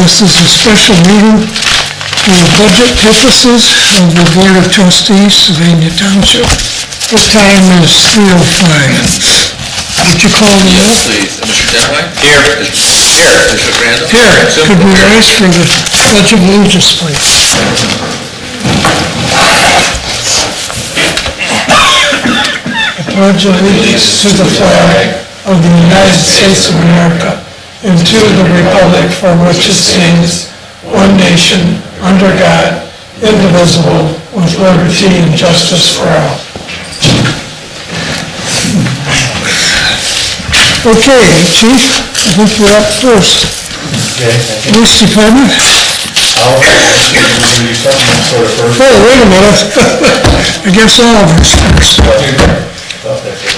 This is a special meeting for budget purposes of the Board of Trustees, Sylvania Township. The time is 3:05. Would you call the roll? Please, Mr. Denway? Here. Mr. Randall? Here. Could we rise for the Pledge of Allegiance, please? I pledge allegiance to the flag of the United States of America and to the republic for which it stands, one nation, under God, indivisible, with liberty and justice for all. Okay, Chief, I think you're up first. Police Department? I'll do something sort of first. Oh, wait a minute. I guess all of us first.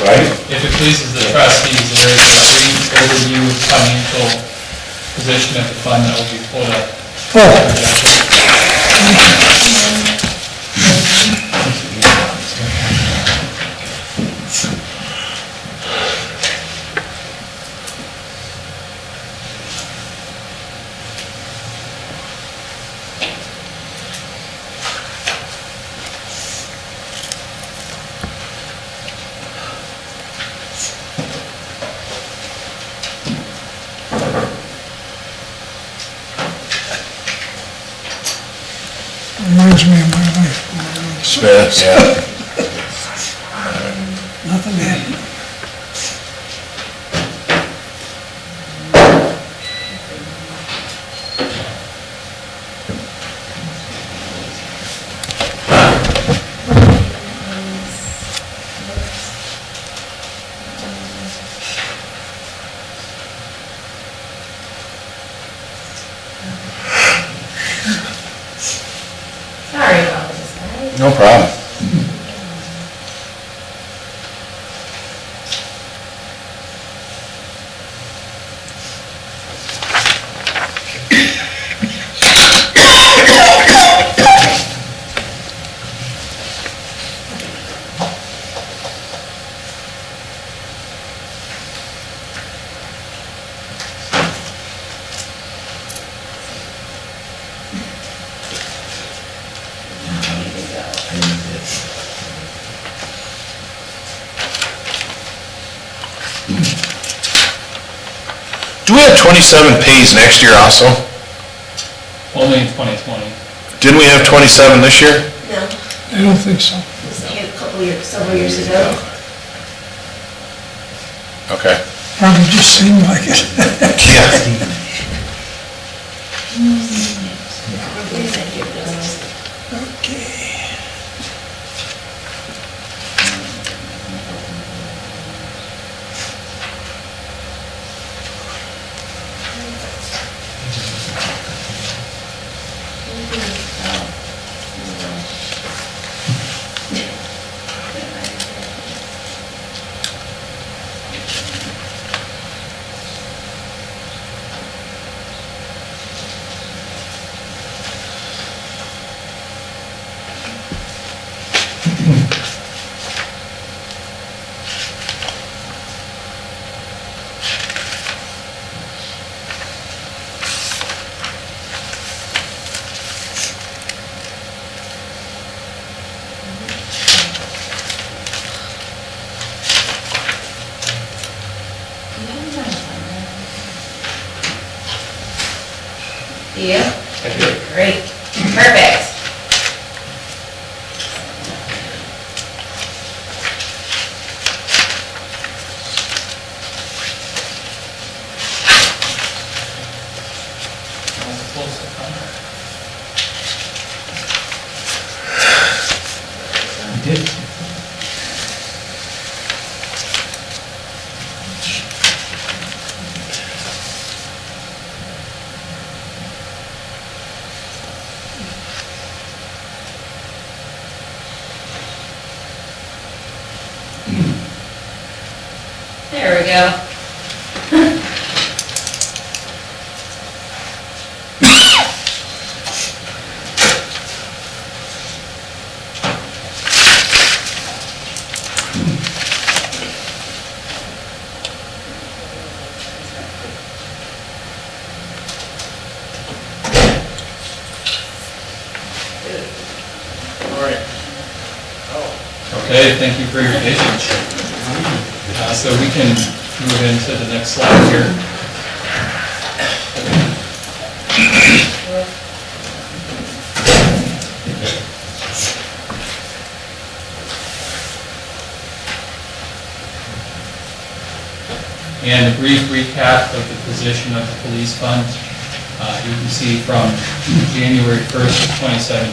Right? If it pleases the trustees, there is a brief overview of the financial position of the fund that will be pulled up. Reminds me of my life. Smith, yeah. Nothing happened. Sorry about this, guys. No problem. Do we have 27 pays next year also? Only in 2020. Didn't we have 27 this year? No, I don't think so. it was like a couple years, several years ago. Okay. Probably just seemed like it. Yeah. Okay. Do you? Great, perfect. There we go. excited, thank you for your patience. So we can move into the next slide here. And a brief recap of the position of the police fund. You can see from January 1st of 2017,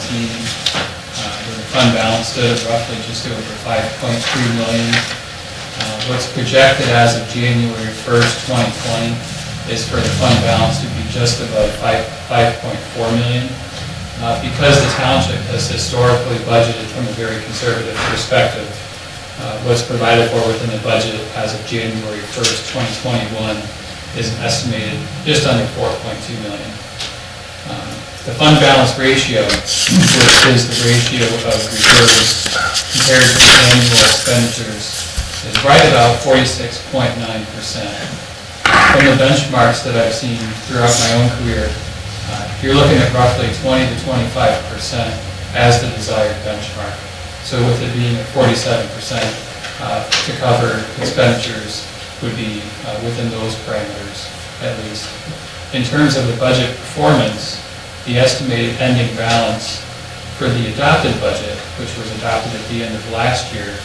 the fund balance stood at roughly just over 5.3 million. What's projected as of January 1st, 2020 is for the fund balance to be just above 5.4 million. Because the township has historically budgeted from a very conservative perspective, what's provided for within the budget as of January 1st, 2021 is an estimated just under 4.2 million. The fund balance ratio, which is the ratio of reserves compared to annual expenditures, is right about 46.9%. From the benchmarks that I've seen throughout my own career, you're looking at roughly 20 to 25% as the desired benchmark. So with it being at 47%, to cover expenditures would be within those parameters at least. In terms of the budget performance, the estimated ending balance for the adopted budget, which was adopted at the end of last year,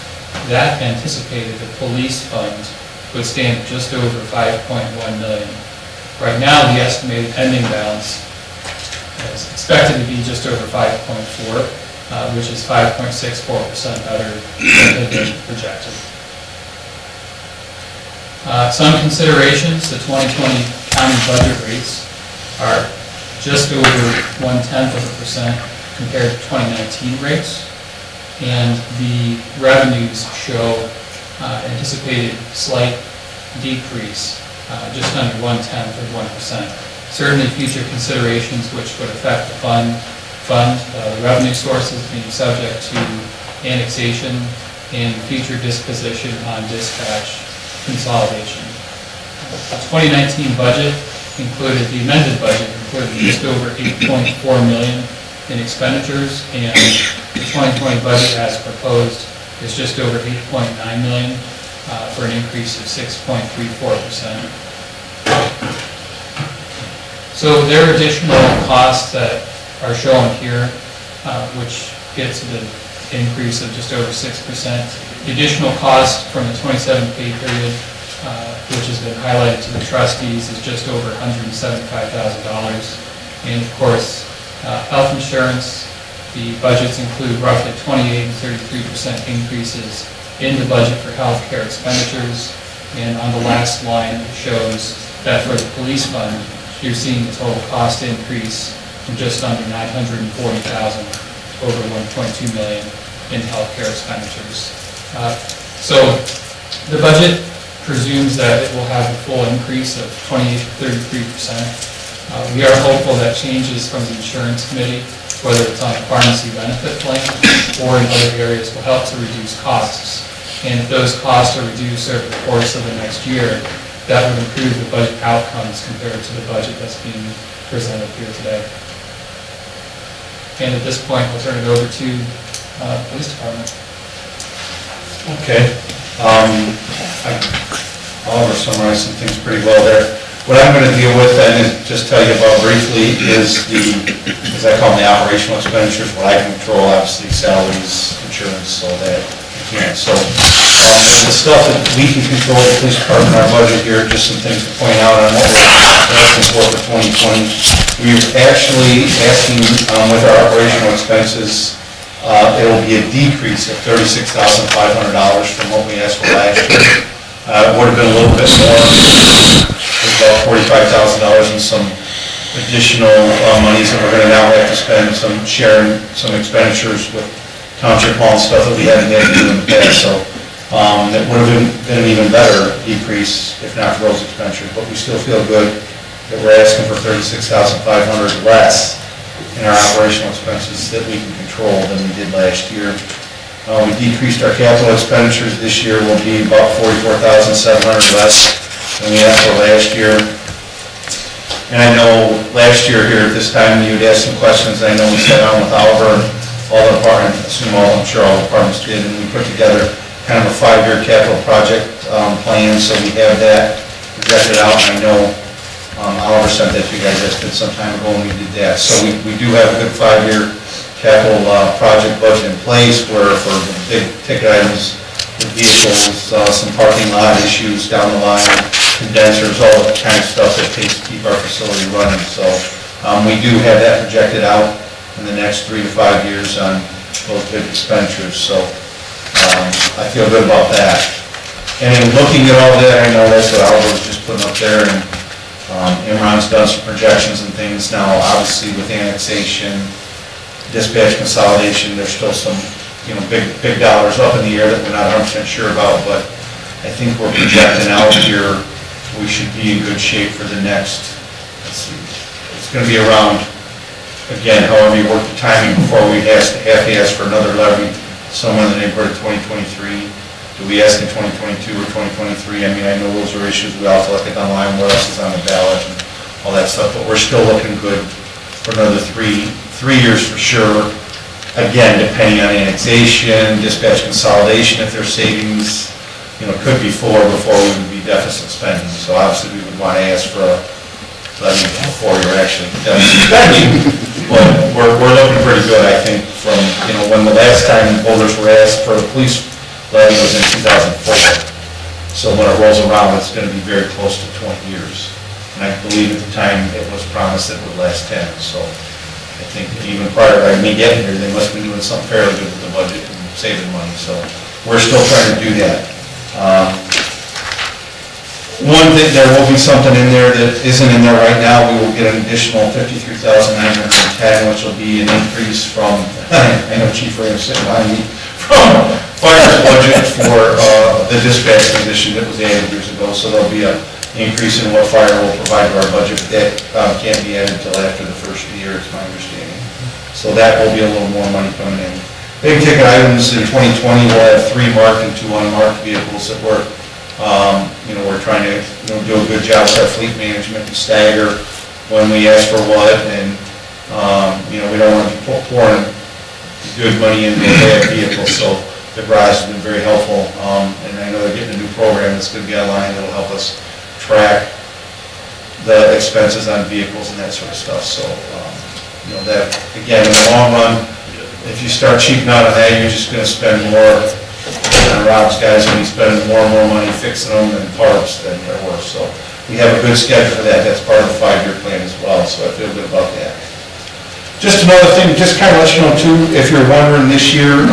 that anticipated the police fund would stand at just over 5.1 million. Right now, the estimated ending balance is expected to be just over 5.4, which is 5.64% better than had been projected. Some considerations: the 2020 county budget rates are just over 0.1% compared to 2019 rates, and the revenues show anticipated slight decrease, just under 0.1%. Certainly future considerations which would affect the fund, the revenue sources being subject to annexation and future disposition on dispatch consolidation. The 2019 budget included, the amended budget included just over 8.4 million in expenditures, and the 2020 budget as proposed is just over 8.9 million for an increase of 6.34%. So there are additional costs that are shown here, which gets to the increase of just over 6%. The additional cost from the 27 pay period, which has been highlighted to the trustees, is just over $175,000. And of course, health insurance, the budgets include roughly 28 and 33% increases in the budget for health care expenditures. And on the last line, it shows that for the police fund, you're seeing the total cost increase from just under 940,000 over 1.2 million in healthcare expenditures. So the budget presumes that it will have a full increase of 28 to 33%. We are hopeful that changes from the insurance committee, whether it's on the pharmacy benefit plan or in other areas, will help to reduce costs. And if those costs are reduced over the course of the next year, that would improve the budget outcomes compared to the budget that's being presented here today. And at this point, we'll turn it over to the police department. Okay. Oliver summarized some things pretty well there. What I'm going to deal with then is just tell you about briefly is as I call them, the operational expenditures, what I control, obviously salaries, insurance, all that. So the stuff that we can control, the police department, our budget here, just some things to point out on what we're asking for 2020. We're actually asking with our operational expenses, it will be a decrease of $36,500 from what we asked for last year. It would have been a little bit more, about $45,000 in some additional monies that we're going to now have to spend, sharing some expenditures with township hall and stuff that we hadn't had to do in the past. So it would have been an even better decrease if not for those expenditures, but we still feel good that we're asking for $36,500 less in our operational expenses that we can control than we did last year. We decreased our capital expenditures this year, will be about $44,700 less than we had for last year. And I know last year here at this time you had asked some questions. I know we sat down with Oliver all the departments, I'm sure all the departments did, and we put together kind of a 5-year capital project plan, so we have that projected out, and I know Oliver sent that to you guys, that's been some time ago when we did that. So we do have a good 5-year capital project budget in place where for the big ticket items, the vehicles, some parking lot issues down the line, condensers, all the kind of stuff that takes to keep our facility running. So we do have that projected out in the next 3 to 5 years on those big expenditures. So I feel good about that. And in looking at all that, I know that's what Oliver was just putting up there, and Imran's done some projections and things now. Obviously with annexation, dispatch consolidation, there's still some, big dollars up in the air that we're not 100% sure about, but I think we're projecting out here, we should be in good shape for the next, let's see, it's gonna be around, again, however you work the timing before we have to ask for another levy, somewhere in the neighborhood of 2023. Do we ask in 2022 or 2023? I mean, I know those are issues, we also look at online, what else is on the ballot and all that stuff, but we're still looking good for another three years for sure. Again, depending on annexation, dispatch consolidation, if there's savings, could be 4 before we would be deficit spending. So obviously, we would want to ask for a levy before you're actually deficit spending. But we're looking pretty good, I think, from, when the last time voters were asked for the police levy was in 2004. So when it rolls around, it's going to be very close to 20 years. And I believe at the time, it was promised that it would last 10. So I think even prior to me getting here, they must be doing something fairly good with the budget and saving money. So we're still trying to do that. One thing, there will be something in there that isn't in there right now. We will get an additional $53,910, which will be an increase from, I know Chief Ray is sitting behind me, from fire's budget for the dispatch position that was added years ago. So there'll be an increase in what fire will provide to our budget. That can't be added until after the first of the year, it's my understanding. So that will be a little more money coming in. Big ticket items in 2020, we'll have 3 marked and 2 unmarked vehicles that we're trying to do a good job with our fleet management and stagger when we ask for what, and we don't want to be pouring good money into a bad vehicle. So the garage has been very helpful, and I know they're getting a new program that's going to be online that'll help us track the expenses on vehicles and that sort of stuff. So that, again, in the long run, if you start cheaping out on that, you're just going to spend more. Rob's guys will be spending more and more money fixing them and parts than they're worth. So we have a good schedule for that. That's part of the 5-year plan as well. So I feel good about that. Just another thing, just kind of let you know too, if you're wondering this year,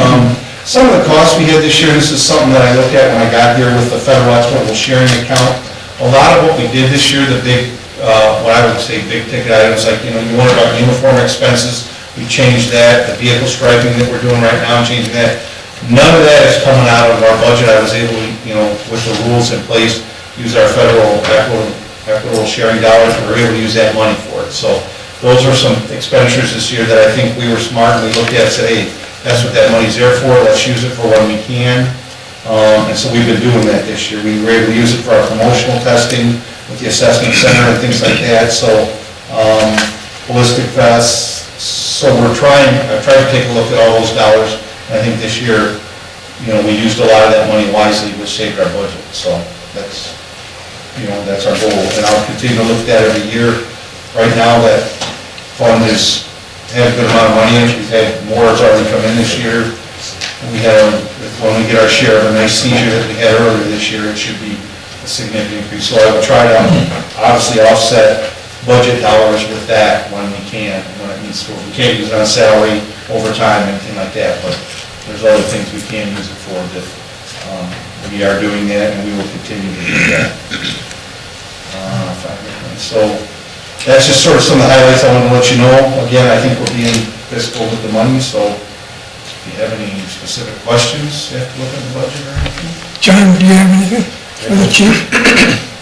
some of the costs we had this year, this is something that I looked at when I got here with the federal equitable sharing account. A lot of what we did this year, the big, what I would say big ticket items, like, you wonder about uniform expenses, we changed that. The vehicle striping that we're doing right now, changing that. None of that is coming out of our budget. I was able to, with the rules in place, use our federal equitable sharing dollars, and we were able to use that money for it. So those are some expenditures this year that I think we were smart and we looked at and said, hey, that's what that money's there for, let's use it for when we can. And so we've been doing that this year. We were able to use it for our promotional testing with the assessment center and things like that. So ballistic vests. So I've tried to take a look at all those dollars. I think this year, we used a lot of that money wisely, which saved our budget. So that's our goal. And I'll continue to look at that every year. Right now, that fund has had a good amount of money in it. We've had more has already come in this year. When we get our share of a nice seizure that we had earlier this year, it should be a significant increase. So I will try to obviously offset budget dollars with that when we can, when it needs to. We can't use it on salary, overtime, anything like that, but there's other things we can use it for that we are doing that, and we will continue to do that. So that's just sort of some of the highlights I wanted to let you know. Again, I think we're being fiscal with the money, so if you have any specific questions, you have to look at the budget or anything. John, do you have anything for the chief?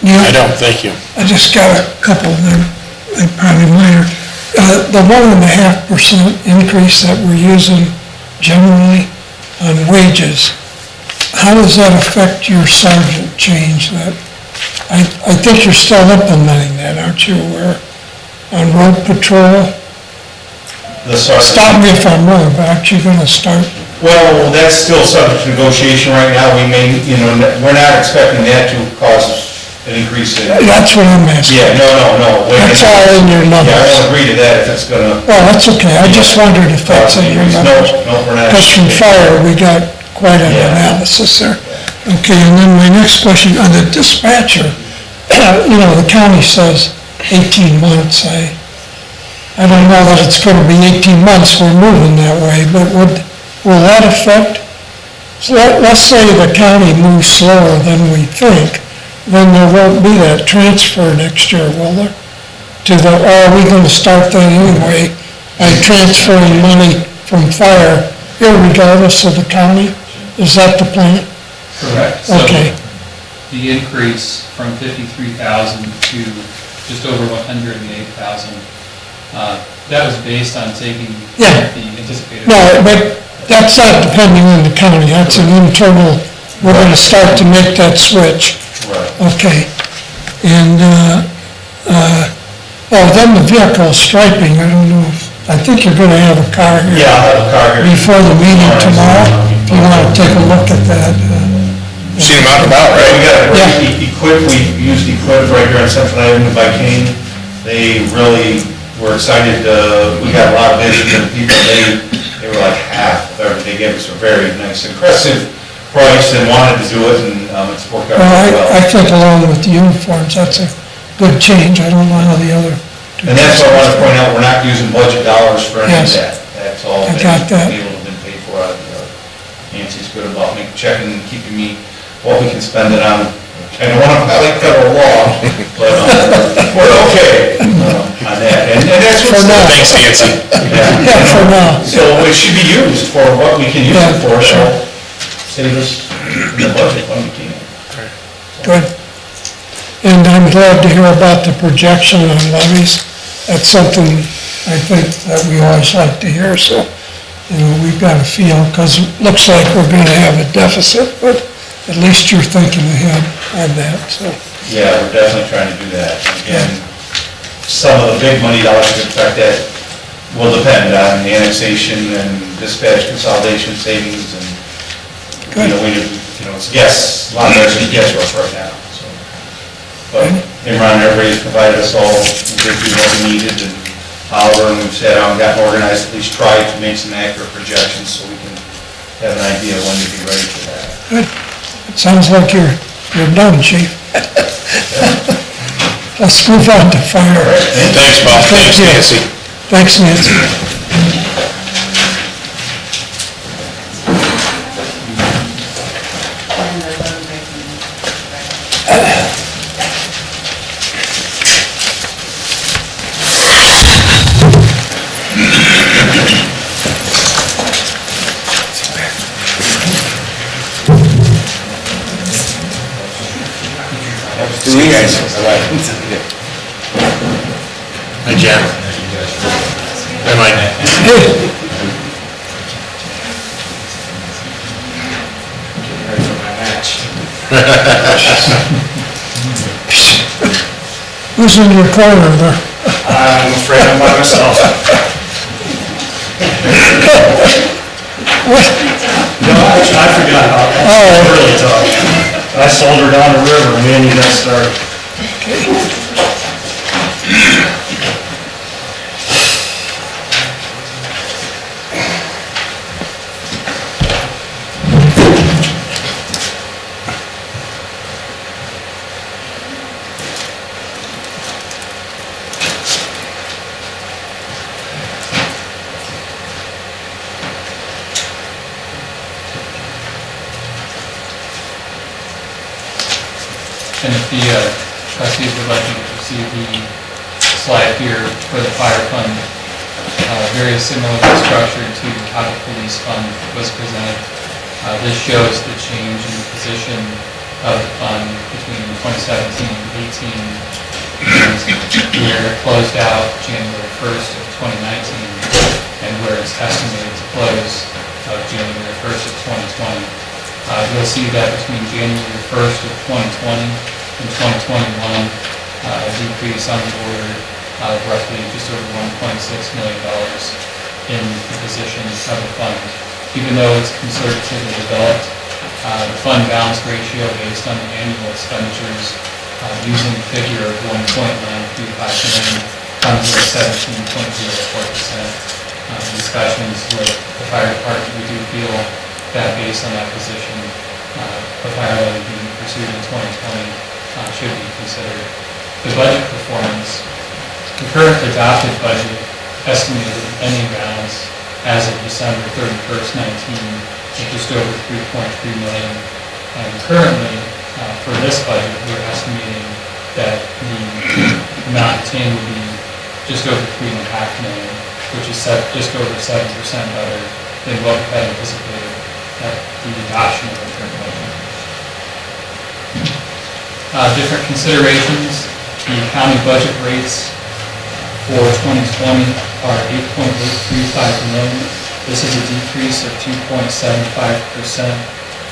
Neil? I don't, thank you. I just got a couple of them, they're probably minor. The 1.5% increase that we're using generally on wages, how does that affect your sergeant change? That I think you're still implementing that, aren't you, where on road patrol? the sergeant. Stop me if I'm wrong, but aren't you gonna start? Well, that's still subject to negotiation right now. We may, we're not expecting that to cause an increase in. That's what I'm asking. Yeah, no. Wait a That's minute. all in your Yeah, I numbers. won't agree to that if it's gonna. Well, that's okay, I just wondered if that's in your numbers. No, we're not. Because from fire, we got quite an Yeah. analysis there. Okay, and then my next question, on the dispatcher, the county says 18 months. I don't know that it's gonna be 18 months, we're moving that way, but will that affect? So let's say the county moves slower than we think, then there won't be that transfer next year, will there? Or are we gonna start that anyway, by transferring money from fire irregardless of the county? Is that the plan? Correct. Okay. So the increase from 53,000 to just over 108,000, that was based on taking Yeah. the anticipated. No, but that's not depending on the county, that's an internal, we're gonna start to make that switch. Right. Okay. And, then the vehicle striping, I don't know, I think you're gonna have a car here. Yeah, I'll have a car here. Before the meeting tomorrow, if you wanna take a look at that. Seen them out and about, Right, we right? got Yeah. Equip, we used Equip right here on Central Avenue by Kane. They really were excited, we got a lot of bids from people, they were like half, they gave us a very nice, impressive price and wanted to do it, and it's worked out Well, really I well. think along with the uniforms, that's a good change, I don't know how the other. And that's what I want to point out, we're not using budget dollars for any of Yes. that. That's all I been got that. able to been paid for out of the, Nancy's good about me checking and keeping me what we can spend it on. I don't want to violate federal law, but we're okay on that. And that's For what's. now. Thanks, Nancy. Yeah, for now. So it should be used for what we can use it for, so Yeah, save us in the budget when we can. Good. And I'm glad to hear about the projection on levies. That's something I think that we always like to hear, so, we've got a feel, because it looks like we're gonna have a deficit, but at least you're thinking ahead on that, so. Yeah, we're definitely trying to do that. Again, some of the big money dollars, in fact, that will depend on the annexation and dispatch consolidation savings and, Good. it's guess, a lot of it's just guesswork right now, so. But, Imran, everybody's provided us all, we did do what we needed, and Oliver, and we've sat down, gotten organized, at least tried to make some accurate projections so we can have an idea when to be ready for that. Good. It sounds like you're done, chief. Let's move on to fire. Thanks, Bob. Thanks, you. Nancy. Thanks, Nancy. See you guys. Hi, Jen. Hi, Mike. Hey, who's in your corner there? I'm afraid I'm by myself. No, I forgot how, Oh. really tough. I sold her down the river, and then you got started. And if the trustees would like me to see the slide here for the fire fund, very similarly structured to how the police fund was presented. This shows the change in the position of the fund between 2017 and 18, and where it closed out January 1st of 2019, and where it's estimated to close January 1st of 2020. You'll see that between January 1st of 2020 and 2021, a decrease on the order of roughly just over $1.6 million. in the position of the fund. Even though it's conservatively developed, the fund balance ratio based on the annual expenditures using the figure of 1.935 million comes to 17.04%. Discussions with the fire department, we do feel that based on that position, the fire levy being pursued in 2020 should be considered. The budget performance, the current adopted budget estimated ending balance as of December 31st, 19 is just over 3.3 million. And currently, for this budget, we're estimating that the amount obtained will be just over 3.5 million, which is just over 7% better than what we had anticipated at the adoption of the current budget. Different considerations, the county budget rates for 2020 are 8.835 million. This is a decrease of 2.75%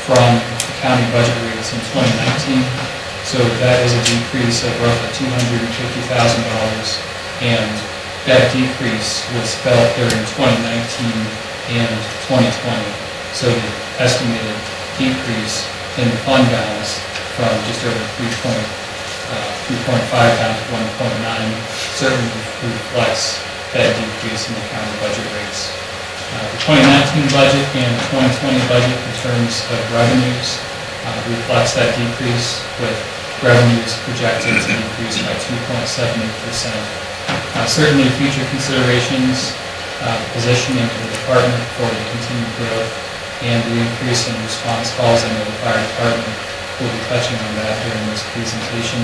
from the county budget rates in 2019. So that is a decrease of roughly $250,000, and that decrease was felt during 2019 and 2020. So the estimated decrease in the fund balance from just over 3.5 down to 1.9 certainly reflects that decrease in the county budget rates. The 2019 budget and the 2020 budget in terms of revenues reflects that decrease, with revenues projected to increase by 2.78%. Certainly future considerations, positioning of the department for the continued growth and the increase in response calls. I know the fire department will be touching on that during this presentation.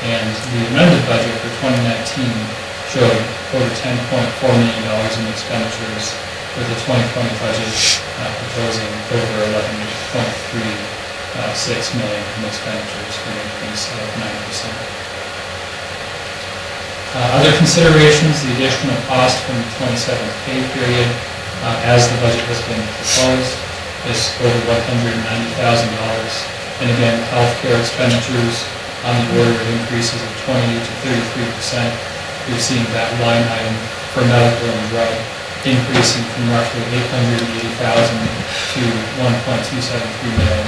And the amended budget for 2019 showed over $10.4 million in expenditures, with the 2020 budget proposing over $11.36 million in expenditures, for an increase of 9%. Other considerations, the additional cost from the 27th pay period as the budget has been proposed is over $190,000. And again, healthcare expenditures on the order of increases of 20 to 33%. We've seen that line item for medical and drug increasing from roughly $880,000 to $1.273 million.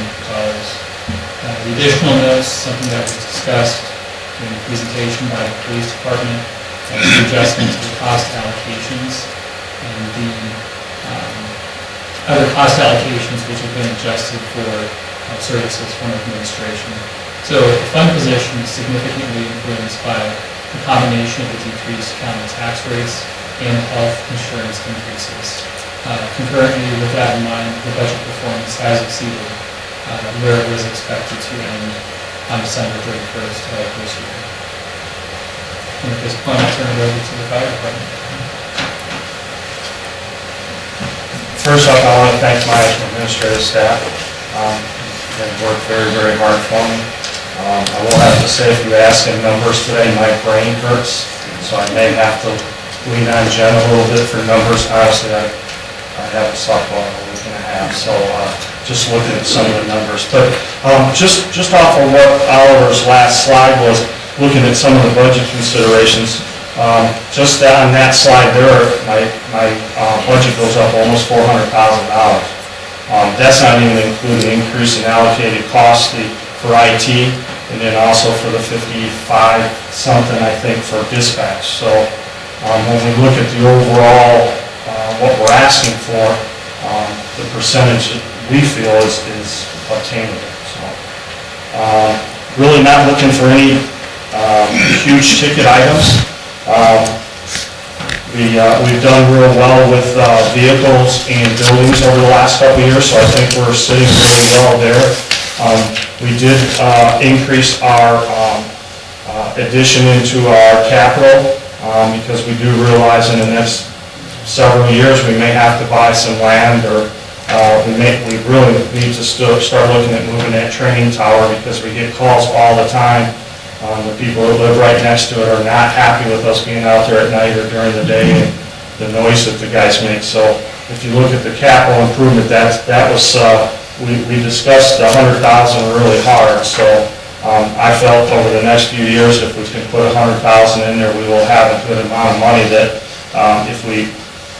The additional notes, something that was discussed in the presentation by the police department, the adjustment to the cost allocations and the other cost allocations which have been adjusted for services from administration. So the fund position is significantly influenced by the combination of the decreased county tax rates and health insurance increases. Concurrently with that in mind, the budget performance has exceeded where it was expected to end on December 31st of this year. And at this point, I'll turn it over to the fire department. First off, I want to thank my administrative staff. They've worked very, very hard for me. I will have to say, if you ask in numbers today, my brain hurts, so I may have to lean on Jen a little bit for numbers. Honestly, I have a softball in a week and a half, so just looking at some of the numbers. But just off of what Oliver's last slide was, looking at some of the budget considerations, just on that slide there, my budget goes up almost $400,000. That's not even including increase in allocated costs for IT, and then also for the 55 something, I think, for dispatch. So when we look at the overall, what we're asking for, the percentage we feel is obtainable. So really not looking for any huge ticket items. We've done real well with vehicles and buildings over the last couple of years, so I think we're sitting really well there. We did increase our addition into our capital because we do realize in the next several years we may have to buy some land, or we really need to start looking at moving that training tower, because we get calls all the time. The people that live right next to it are not happy with us being out there at night or during the day and the noise that the guys make. So if you look at the capital improvement, that was, we discussed the $100,000 really hard. So I felt over the next few years, if we can put $100,000 in there, we will have a good amount of money that if we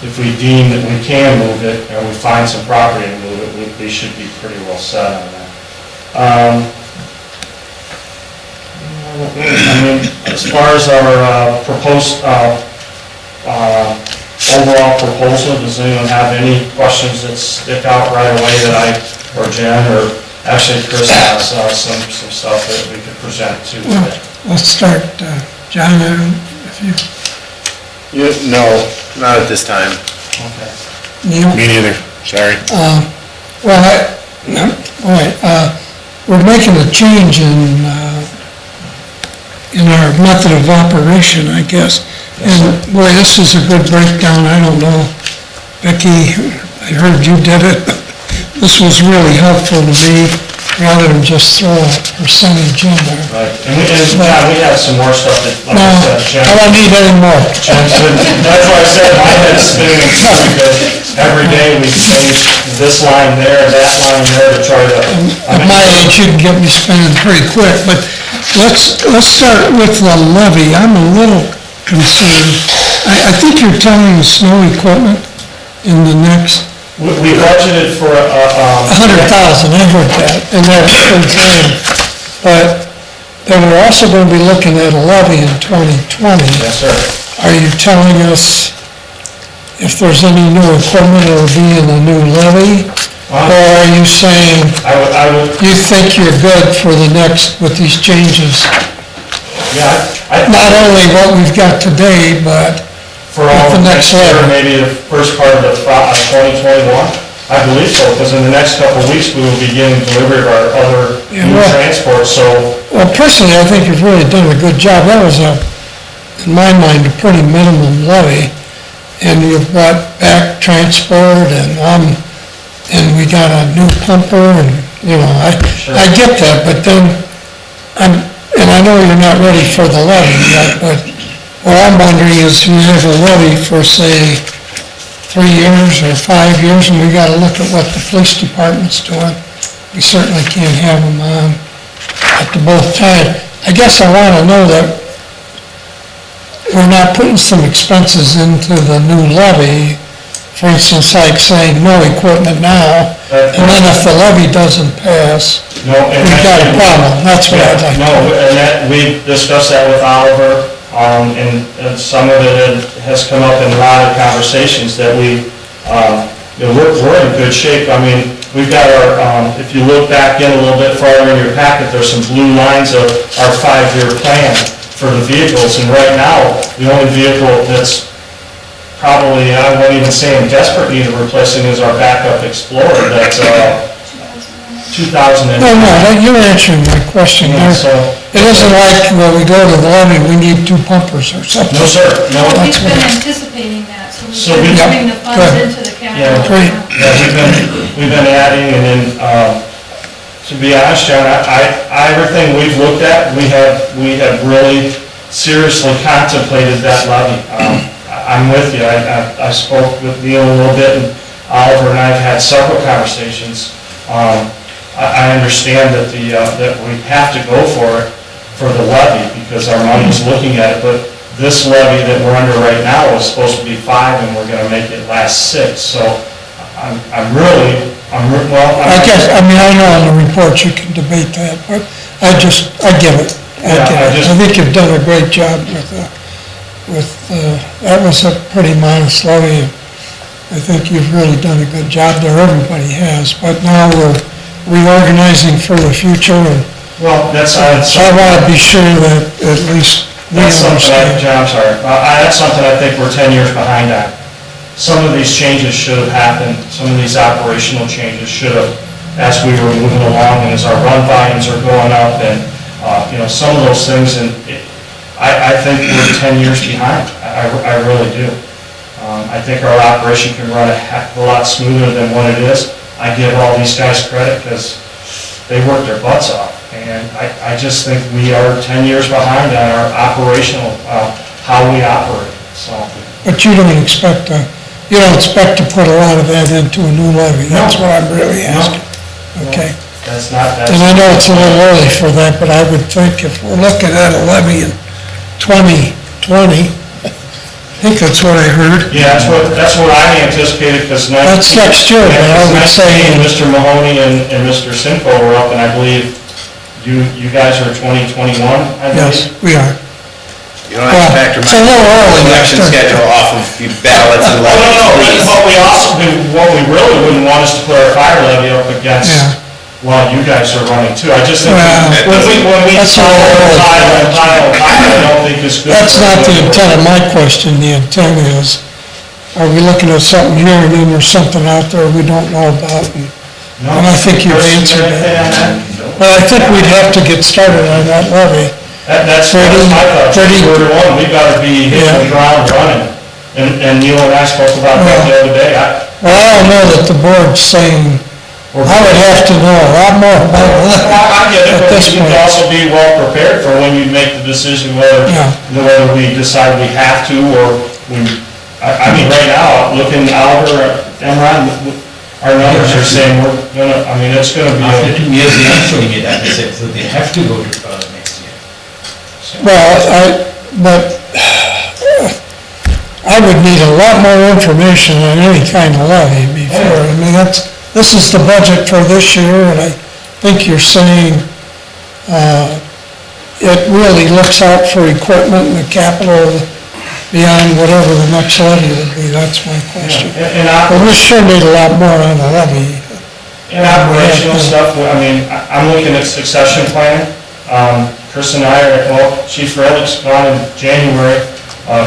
if we deem that we can move it, or we find some property to move it, we should be pretty well set on that. I mean, as far as our proposed, overall proposal, does anyone have any questions that stick out right away that or Jen, or actually Chris has some stuff that we could present to today? Let's start, John, if you, No, not at this time. Okay. Neil? Me neither, sorry. We're making a change in our method of operation, I guess. And boy, this is a good breakdown. I don't know, Becky, I heard you did it. This was really helpful to me, rather than just throw a percentage in there. Right, and we have some more stuff that, like No, I said, Jen. I don't need any more. That's why I said my head's spinning because every day we change this line there, that line there to try to. At my age, you can get me spending pretty quick, but let's start with the levy. I'm a little concerned. I think you're telling the snow equipment in the next We budgeted for $100,000, I heard that, and that's concerned. But then we're also going to be looking at a levy in 2020. Yes, sir. Are you telling us if there's any new equipment, it'll be in the new levy? Or are you saying I would, you think you're good for the next, with these changes? yeah, Not only what we've got today, but for all the of next next year, level. maybe the first part of 2021, I believe so, because in the next couple of weeks, we will be getting delivery of our other Yeah, new well- transports, so, Well, personally, I think you've really done a good job. That was in my mind, a pretty minimum levy. And you've brought back transport and we got a new pumper and, I get that, but then and I know you're not ready for the levy yet, but what I'm wondering is you have a levy for, say, 3 years or 5 years, and we gotta look at what the police department's doing. We certainly can't have them on at the both times. I guess I wanna know that we're not putting some expenses into the new levy, for instance, like saying no equipment now, and then if the levy doesn't pass, no. And we've got a problem. That's what I'd like to No, and that, we discussed that with Oliver, and some of it has come up in a lot of conversations that we're in good shape. I mean, we've got our, if you look back in a little bit farther in your packet, there's some blue lines of our 5-year plan for the vehicles, and right now, the only vehicle that's probably, I won't even say in desperate need of replacing is our backup Explorer, that's 2009. No, you're answering my question there. So, It isn't like when we go to the levy, we need 2 pumpers or something. no, sir, no. We've been anticipating that, so So we've we- been putting the funds Good. into the capital. Great. account. Yeah, we've been adding, and then, to be honest, John, everything we've looked at, we have really seriously contemplated that levy. I'm with you, I spoke with Neil a little bit, and Oliver and I have had several conversations. I understand that that we have to go for it, for the levy, because our money's looking at it, but this levy that we're under right now is supposed to be 5, and we're gonna make it last 6, so I know in the report you can debate that, but I get it. I think you've done a great job that was a pretty modest levy. I think you've really done a good job there, everybody has, but now we're reorganizing for the future, and Well, so I want to be sure that at least we that's something, understand. John, I'm sorry, that's something I think we're 10 years behind on. Some of these changes should have happened, some of these operational changes should have, as we were moving along, and as our run volumes are going up, and, some of those things, and I think we're 10 years behind, I really do. I think our operation can run a heck of a lot smoother than what it is. I give all these guys credit because they work their butts off, and I just think we are 10 years behind on our operational, how we operate, so. But you don't expect to put a lot of that into a new levy, that's what I'm really asking. Okay. That's not, And I know it's a little early for that, but I would think if we're looking at a levy in 2020, think that's what I heard. Yeah, that's what I anticipated, because That's next year, but I would say, Mr. Mahoney and Mr. Simcoe were up, and I believe you guys are 2021, I believe? yes, we are. You don't have to factor It's a little early election next year. schedule off of your ballots and Oh, no, elections. what we also do, what we really wouldn't want is to put our fire levy up against, Yeah. well, you guys are running too. I just think, Well, when we that's a pile little and early. pile, I don't think it's good. That's for not the everybody. intent of my question. The intent is, are we looking at something here and then there's something out there we don't know about? No. And I think you've Chris, answered anything on that. that? Well, I think we'd have to get started on that levy. That's Pretty- my thought. pretty- We're the one, we gotta be hitting the Yeah. ground running. And Neil and I spoke about that the other day. Well, I don't know that the board's saying, I would have to know a lot more about Well, that I get it, at but this you need point. to also be well prepared for when you make the decision Yeah. whether we decide we have to, or I mean, right now, looking out, or Emron, our numbers are saying we're gonna, I mean, it's gonna be After a, 2 years, they are showing it, as I said, so they have to go to next year. Well, but I would need a lot more information on any kind of levy before, I mean, this is the budget for this year, and I think you're saying, it really looks out for equipment and the capital beyond whatever the next levy would be, that's my question. and But we sure need a lot more on the levy. operational stuff, I mean, I'm looking at succession planning. Chris and I are, well, Chief Relic's gone in January.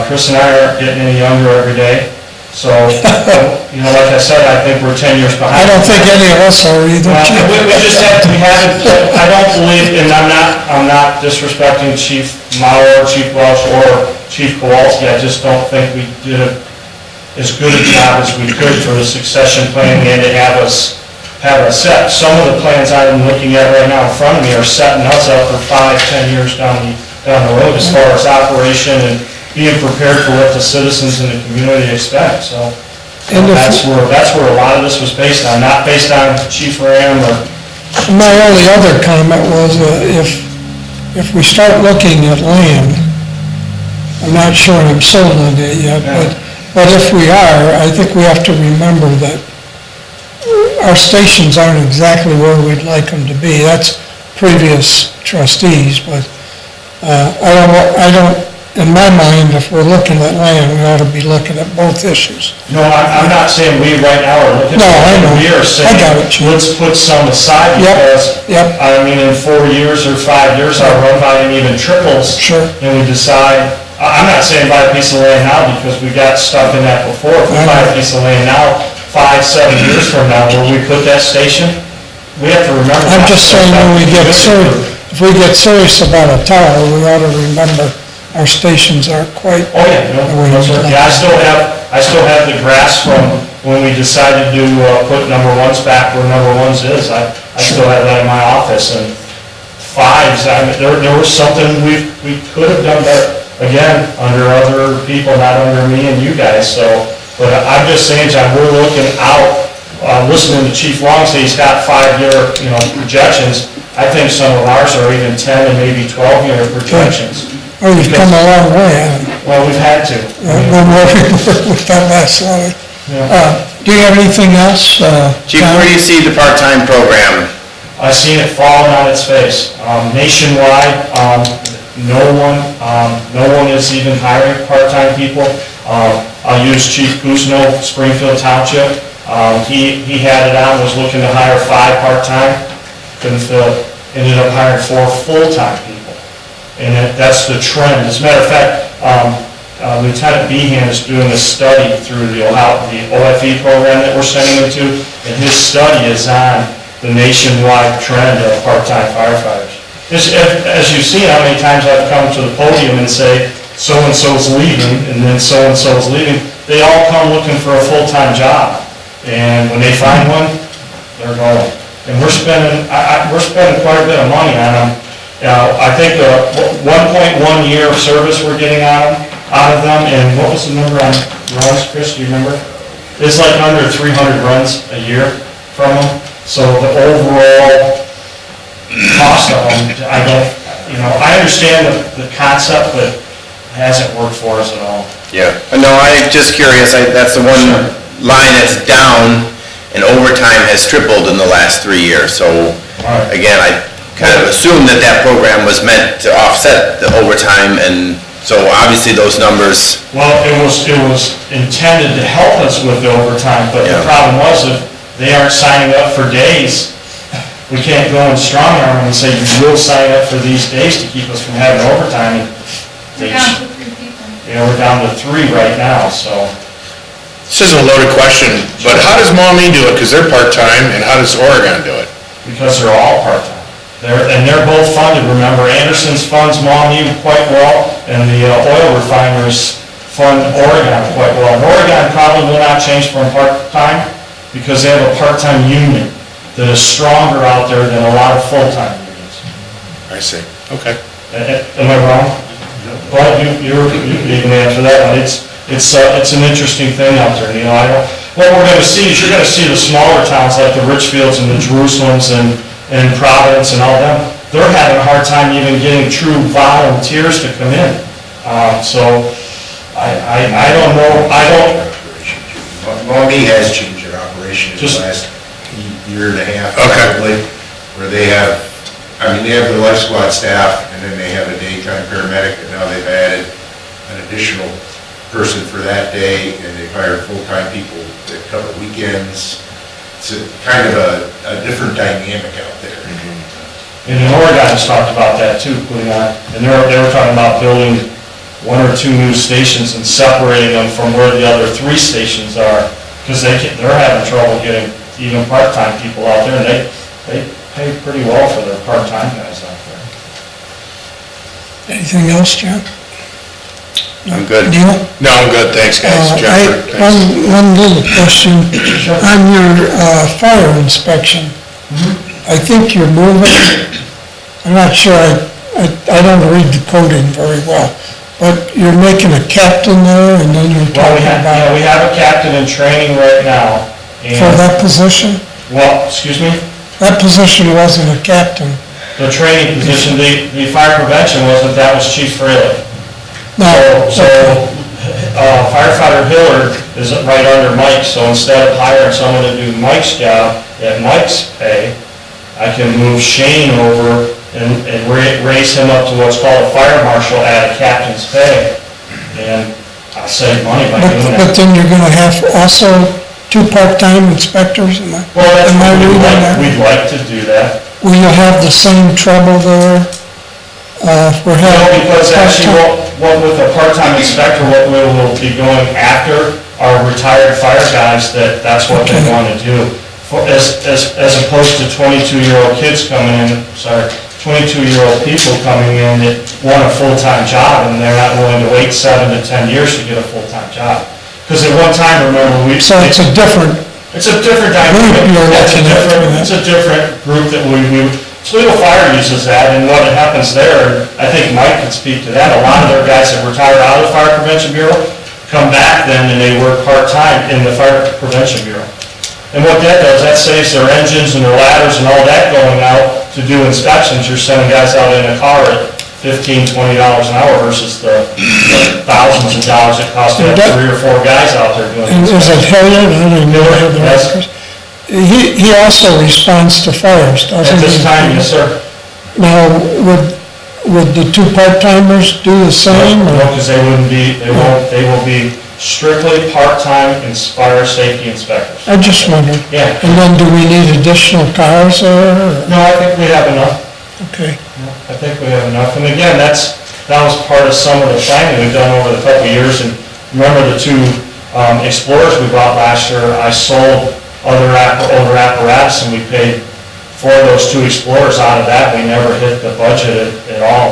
Chris and I aren't getting any younger every day. So, like I said, I think we're 10 years I behind. don't think any of us are either, Chief. We just haven't, I don't believe, and I'm not disrespecting Chief Mauer, Chief Welch, or Chief Kowalski. I just don't think we did as good a job as we could for the succession planning and to have us set. Some of the plans I'm looking at right now in front of me are setting us up for 5-10 years down the road as far as operation and being prepared for what the citizens in the community expect, so. And if- That's where a lot of this was based on, not based on Chief Ram or. My only other comment was, if we start looking at land, I'm not sure I'm sold on it yet, but if we are, I think we have to remember that our stations aren't exactly where we'd like them to be. That's previous trustees, but I don't, in my mind, if we're looking at land, we ought to be looking at both issues. No, I'm not saying we right now are looking. No, I know. We are saying, I got it, Chief. let's put some aside Yep, because, yep. I mean, in 4 years or 5 years, our run volume even triples. Sure. And we decide, I'm not saying buy a piece of land now because we got stuck in that before. If we I buy a know. piece of land now, 5-7 years from now, where we put that station, we have to remember. I'm just saying when we get serious, if we get serious about a tower, we ought to remember our stations aren't quite. Oh, yeah, no, sir. Yeah, I still have the grass from when we decided to put number ones back where number ones is. I still have that in my office, and fives, I mean, there was something we could have done better, again, under other people, not under me and you guys, so, but I'm just saying, John, we're looking out, listening to Chief Long say he's got 5-year, projections. I think some of ours are even 10 and maybe 12-year projections. Oh, you've come a long way, haven't you? Well, we've had to. When we're with that last levy. Do you have anything else, Chief, John? where do you see the part-time program? I've seen it falling on its face. Nationwide, no one is even hiring part-time people. I'll use Chief Kuzno, Springfield Township. He had it on, was looking to hire 5 part-time, couldn't fill it. Ended up hiring 4 full-time people. And that's the trend. As a matter of fact, Lieutenant Behan is doing a study through the OFE program that we're sending him to, and his study is on the nationwide trend of part-time firefighters. As you've seen, how many times I've come to the podium and say, so-and-so's leaving, and then so-and-so's leaving, they all come looking for a full-time job. And when they find one, they're going. And we're spending quite a bit of money on them. I think the 1.1 year of service we're getting out of them, and what was the number on runs, Chris, do you remember? It's like under 300 runs a year from them, so the overall cost of them, I understand the concept, but hasn't worked for us at all. Yeah. No, I'm just curious, that's the one line that's down, and overtime has tripled in the last 3 years, so, Right. again, I kind of assumed that that program was meant to offset the overtime, and so obviously those numbers, Well, it was intended to help us with the overtime, but the Yeah. problem was if they aren't signing up for days, we can't go and strong arm them and say, you will sign up for these days to keep us from having overtime. And We're they- down to 3 people. Yeah, we're down to 3 right now, so. This isn't a loaded question, but how does Maumee do it? Because they're part-time, and how does Oregon do it? Because they're all part-time. They're both funded, remember, Anderson's funds Maumee quite well, and the oil refiners fund Oregon quite well. And Oregon probably will not change from part-time, because they have a part-time union that is stronger out there than a lot of full-time unions. I see, okay. Am I wrong? But you can answer that one. It's an interesting thing out there, what we're gonna see is you're gonna see the smaller towns like the Richfields and the Jerusalems and Providence and all them, they're having a hard time even getting true volunteers to come in. So I don't know, Maumee has changed their operation in Just- the last year and a half, Okay. probably, where they have, they have the life squad staff, and then they have a daytime paramedic, and now they've added an additional person for that day, and they've hired full-time people that cover weekends. It's kind of a different dynamic out there. and in Oregon has talked about that too, putting on, and they were talking about building 1 or 2 new stations and separating them from where the other 3 stations are, because they're having trouble getting even part-time people out there, and they pay pretty well for their part-time guys out there. Anything else, John? I'm good. Neil? No, I'm good, thanks, guys. Jennifer, thanks. One little question. On your fire inspection, I think you're moving, I'm not sure, I don't read the coding very well, but you're making a captain there, and then you're Well, talking about, we have a captain in training right now, for and, that position? well, excuse me, That position wasn't a captain. the training position, the fire prevention wasn't, that was Chief Fraley. No, So firefighter Hillard is right under Mike, so instead of hiring someone to do Mike's job at Mike's pay, I can move Shane over and raise him up to what's called a fire marshal at a captain's pay. And I'll save money by doing but that. then you're gonna have also 2 part-time inspectors, am I? Well, that's am I what reading that? we'd like to do that. Will you have the same trouble there? If we're No, having because actually, part-time- what with a part-time inspector, what we will be going after are retired fire guys that's what they Okay. want to do. As opposed to 22-year-old kids coming in, 22-year-old people coming in that want a full-time job, and they're not willing to wait 7 to 10 years to get a full-time job. Because at one time, remember, So it's a different, it's a different dynamic. Group you're looking at. It's a different group that Toledo Fire uses that, and what happens there, I think Mike could speak to that, a lot of their guys that retired out of the Fire Prevention Bureau come back then and they work part-time in the Fire Prevention Bureau. And what that does, that saves their engines and their ladders and all that going out to do inspections. You're sending guys out in a car at $15, $20 an hour versus the thousands of dollars it costs to have 3 or 4 guys out there doing and is inspections. it Hilliard? I don't know who the Yes. rest is. He also responds to fires, doesn't At he? this time, yes, sir. Now, would the 2 part-timers do the same? No, or- because they will be strictly part-time fire safety inspectors. I just wondered. Yeah. And then do we need additional cars there? or- No, I think we have enough. Okay. I think we have enough. And again, that was part of some of the planning we've done over the couple of years. And remember the 2 Explorers we bought last year, I sold older apparatus and we paid for those 2 Explorers out of that. We never hit the budget at all.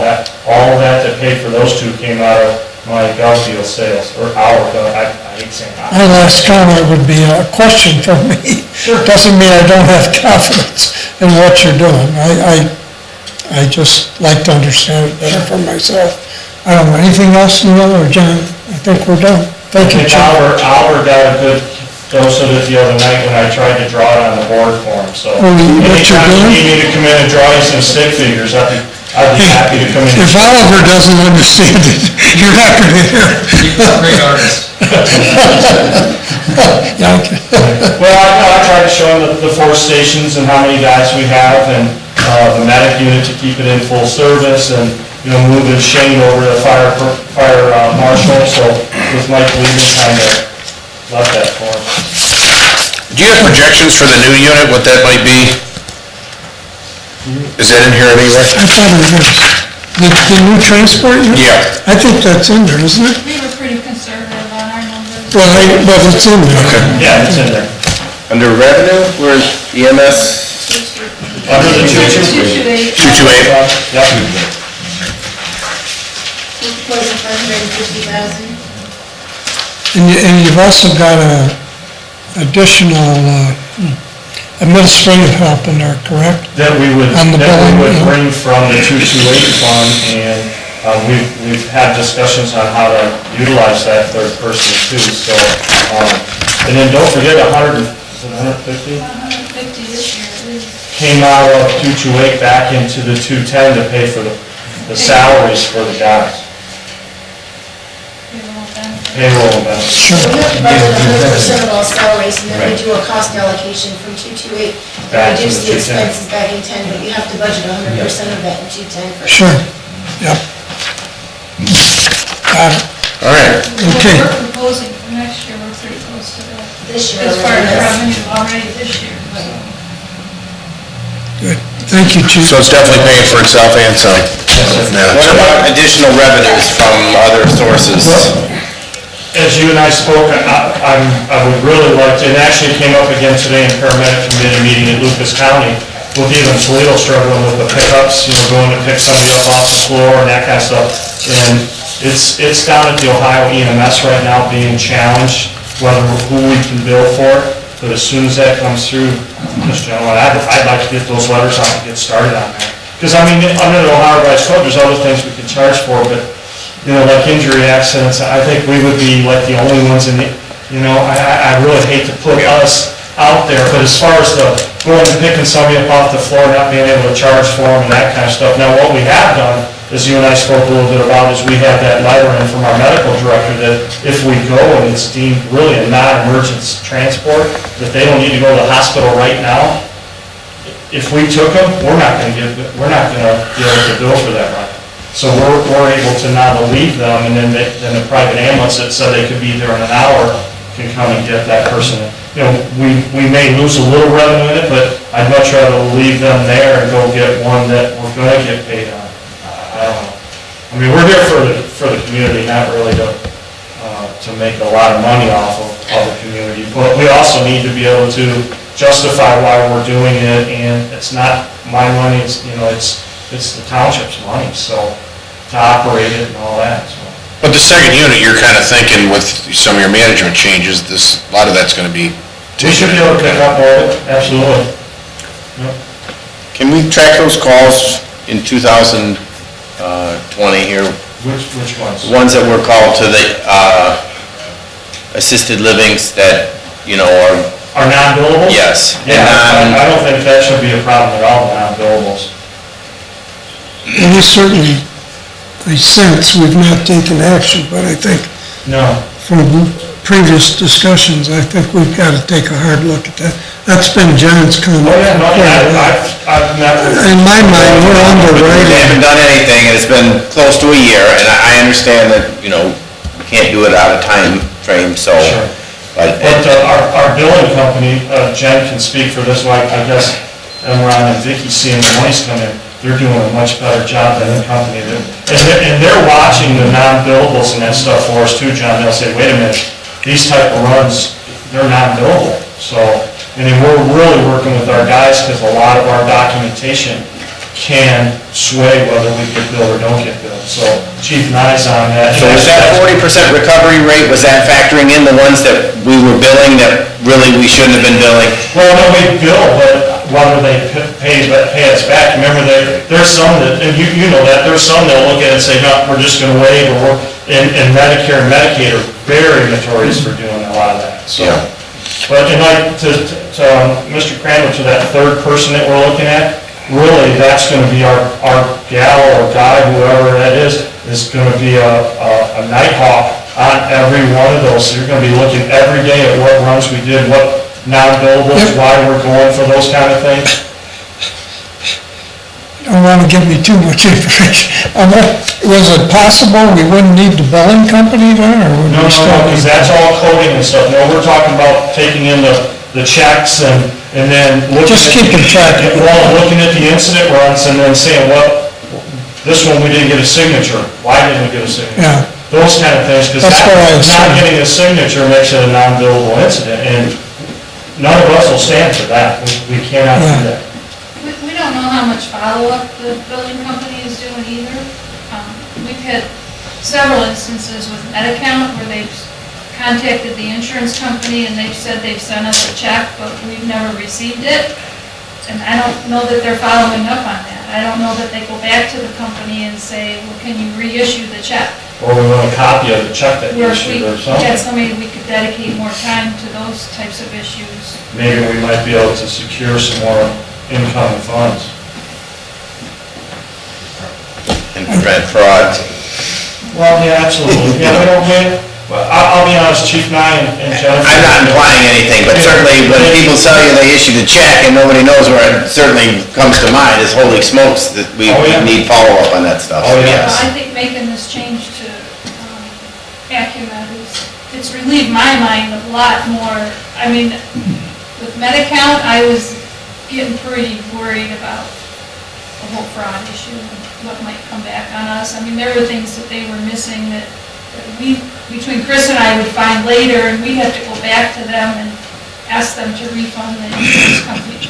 All of that paid for those 2 came out of my Gulffield sales, or I hate saying our. My last comment would be a question for me. Sure. Doesn't mean I don't have confidence in what you're doing. I just like to understand it better for myself. I don't know, anything else, Neil or John? I think we're done. Thank you, Chief. Albert got a good dose of it the other night when I tried to draw it on the board for him, so. Oh, what you Anytime doing? you need me to come in and draw you some stick figures, I'd be happy to come in. If Oliver doesn't understand it, you're not gonna hear. He's a great artist. Yeah, okay. Well, I tried to show them the 4 stations and how many guys we have, and the medic unit to keep it in full service, and, moving Shane over to fire marshal, so with Mike leaving, kind of left that for him. Do you have projections for the new unit, what that might be? Is that in here anywhere? I thought it was, the new transport unit? Yeah. I think that's in there, isn't it? We were pretty conservative on our numbers. Well, but it's in there. Yeah, it's in there. Under revenue, where's EMS? Under the 228. 228. Yep. Proposing $550,000. And you've also got a additional administrative help in there, correct? That we would On the billing, yeah. bring from the 228 fund, and we've had discussions on how to utilize that third person too, so, and then don't forget 150? 150 this year, at least. Came out of 228 back into the 210 to pay for the salaries for the guys. Payroll and benefits. We have to budget 100% of all salaries, and then we do a cost allocation from 228 Back and to reduce the the 210. expenses back in 10, but you have to budget 100% of that in 210 for Sure, yep. Got it, All right. okay. What we're proposing for next year, we're pretty close to that. this year. As far as Yes. revenue already this year, so. Good, thank you, Chief. So it's definitely paying for itself and some. What about additional revenues from other sources? As you and I spoke, I would really like to, and actually it came up again today in paramedic committee meeting in Lucas County, with even Toledo struggling with the pickups, going to pick somebody up off the floor and that kind of stuff. And it's down at the Ohio EMS right now being challenged, who we can bill for it. But as soon as that comes through, Mr. Gentleman, I'd like to get those letters out and get started on that. Because under the Ohio Revised Code, there's other things we can charge for, but like injury accidents, I think we would be like the only ones in the, I really hate to put us out there, but as far as the going and picking somebody up off the floor, not being able to charge for them and that kind of stuff. Now, what we have done, as you and I spoke a little bit about, is we have that letter in from our medical director that if we go and it's deemed really a non-emergency transport, that they don't need to go to the hospital right now, if we took them, we're not gonna be able to bill for that right. So we're able to not leave them, and then the private ambulance that said they could be there in an hour can come and get that person. We may lose a little revenue in it, but I'd much rather leave them there and go get one that we're gonna get paid on. I don't know. I mean, we're here for the community, not really to make a lot of money off of the community. But we also need to be able to justify why we're doing it, and it's not my money, it's the township's money, so, to operate it and all that, so. But the second unit, you're kind of thinking with some of your management changes, a lot of that's going to be. We should be able to pick up all of it, absolutely. Yep. Can we track those calls in 2020 here? Which ones? The ones that were called to the assisted livings that, are... Are non-billables? Yes. Yeah, I don't think that should be a problem at all, non-billables. And we certainly, since we've not taken action, but I think No. from previous discussions, I think we've got to take a hard look at that. That's been John's comment. Oh, yeah, no, I've never. In my mind, we're We underwriting. haven't done anything, and it's been close to a year, and I understand that, we can't do it out of time frame, so... Sure. But But our billing company, Jen can speak for this, like, I guess, Emron and Vicky seeing the monies come in, they're doing a much better job than the company did. And they're watching the non-billables and that stuff for us too, John. They'll say, wait a minute, these type of runs, they're non-billable. So, I mean, we're really working with our guys because a lot of our documentation can sway whether we get billed or don't get billed. So Chief Nye's on that. So was that 40% recovery rate, was that factoring in the ones that we were billing that really we shouldn't have been billing? Well, no, we bill, but whether they pay us back, remember there's some that, and you know that, there's some that'll look at it and say, no, we're just gonna waive, or and Medicare and Medicaid are very notorious for doing a lot of that, so. Yeah. But, and like, to Mr. Crandall, to that third person that we're looking at, really, that's gonna be our gal or guy, whoever that is gonna be a night hawk on every one of those. So you're gonna be looking every day at what runs we did, what non-billables, why we're going for those kind of things. Don't want to give me too much information. Was it possible we wouldn't need the billing company then, or would No, we still need? because that's all coding and stuff. No, we're talking about taking in the checks and then looking. Just keeping track of it. Well, looking at the incident runs and then saying, what, this one we didn't get a signature. Why didn't we get a signature? Yeah. Those kind of things, because That's what I was not saying. getting a signature makes it a non-billable incident, and none of us will stand for that. We cannot do Yeah. that. We don't know how much follow-up the building company is doing either. We've had several instances with Medi-Account where they've contacted the insurance company and they've said they've sent us a check, but we've never received it. And I don't know that they're following up on that. I don't know that they go back to the company and say, well, can you reissue the check? Or we want a copy of the check that you Where if issued we or something. had somebody, we could dedicate more time to those types of issues. Maybe we might be able to secure some more incoming funds. And prevent fraud. Well, yeah, absolutely. Yeah, we don't get, well, I'll be honest, Chief Nye and Jennifer. I'm not implying anything, but certainly when people tell you they issued a check and nobody knows where it certainly comes to mind is holy smokes that we Oh, yeah. need follow-up on that stuff. Oh, yeah. Yes. I think making this change to Acumen it's relieved my mind a lot more. I mean, with Medi-Account, I was getting pretty worried about the whole fraud issue and what might come back on us. I mean, there were things that they were missing that we, between Chris and I, would find later, and we had to go back to them and ask them to refund the insurance company.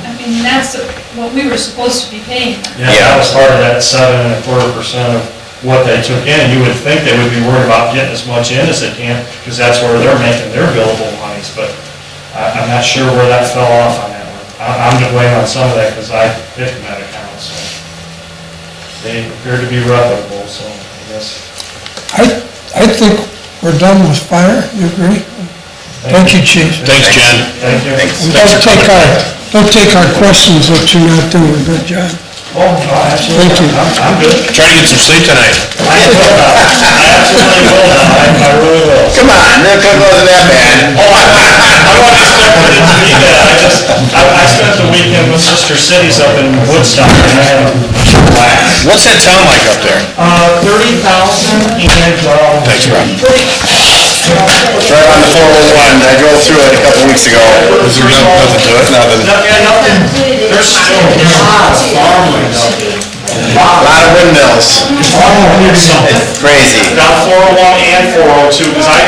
I mean, that's what we were supposed to be paying. Yeah, that was part of that 7.25% of what they took in. You would think they would be worried about getting as much in as they can, because that's where they're making their billable monies, but I'm not sure where that fell off on that one. I'm to blame on some of that, because I picked Medi-Account, so they appear to be reputable, so I guess. I think we're done with fire, you agree? Thank you, Chief. Thanks, Jen. Thank you. And don't take our questions that you're not doing a good job. Oh, absolutely. Thank you. I'm good. Try to get some sleep tonight. I absolutely will now. I really will. Come on, it wasn't that bad. Oh, I want to start with the weekend. I spent the weekend with Sister Cities up in Woodstock, and I had a blast. What's that town like up there? 30,000 and, Thanks, Rob. It's right on the 401, I drove through it a couple weeks ago. Is there nothing to it? Nothing. nothing, there's still a lot of farmland up there. A lot of windmills. It's crazy. Down 401 and 402, because I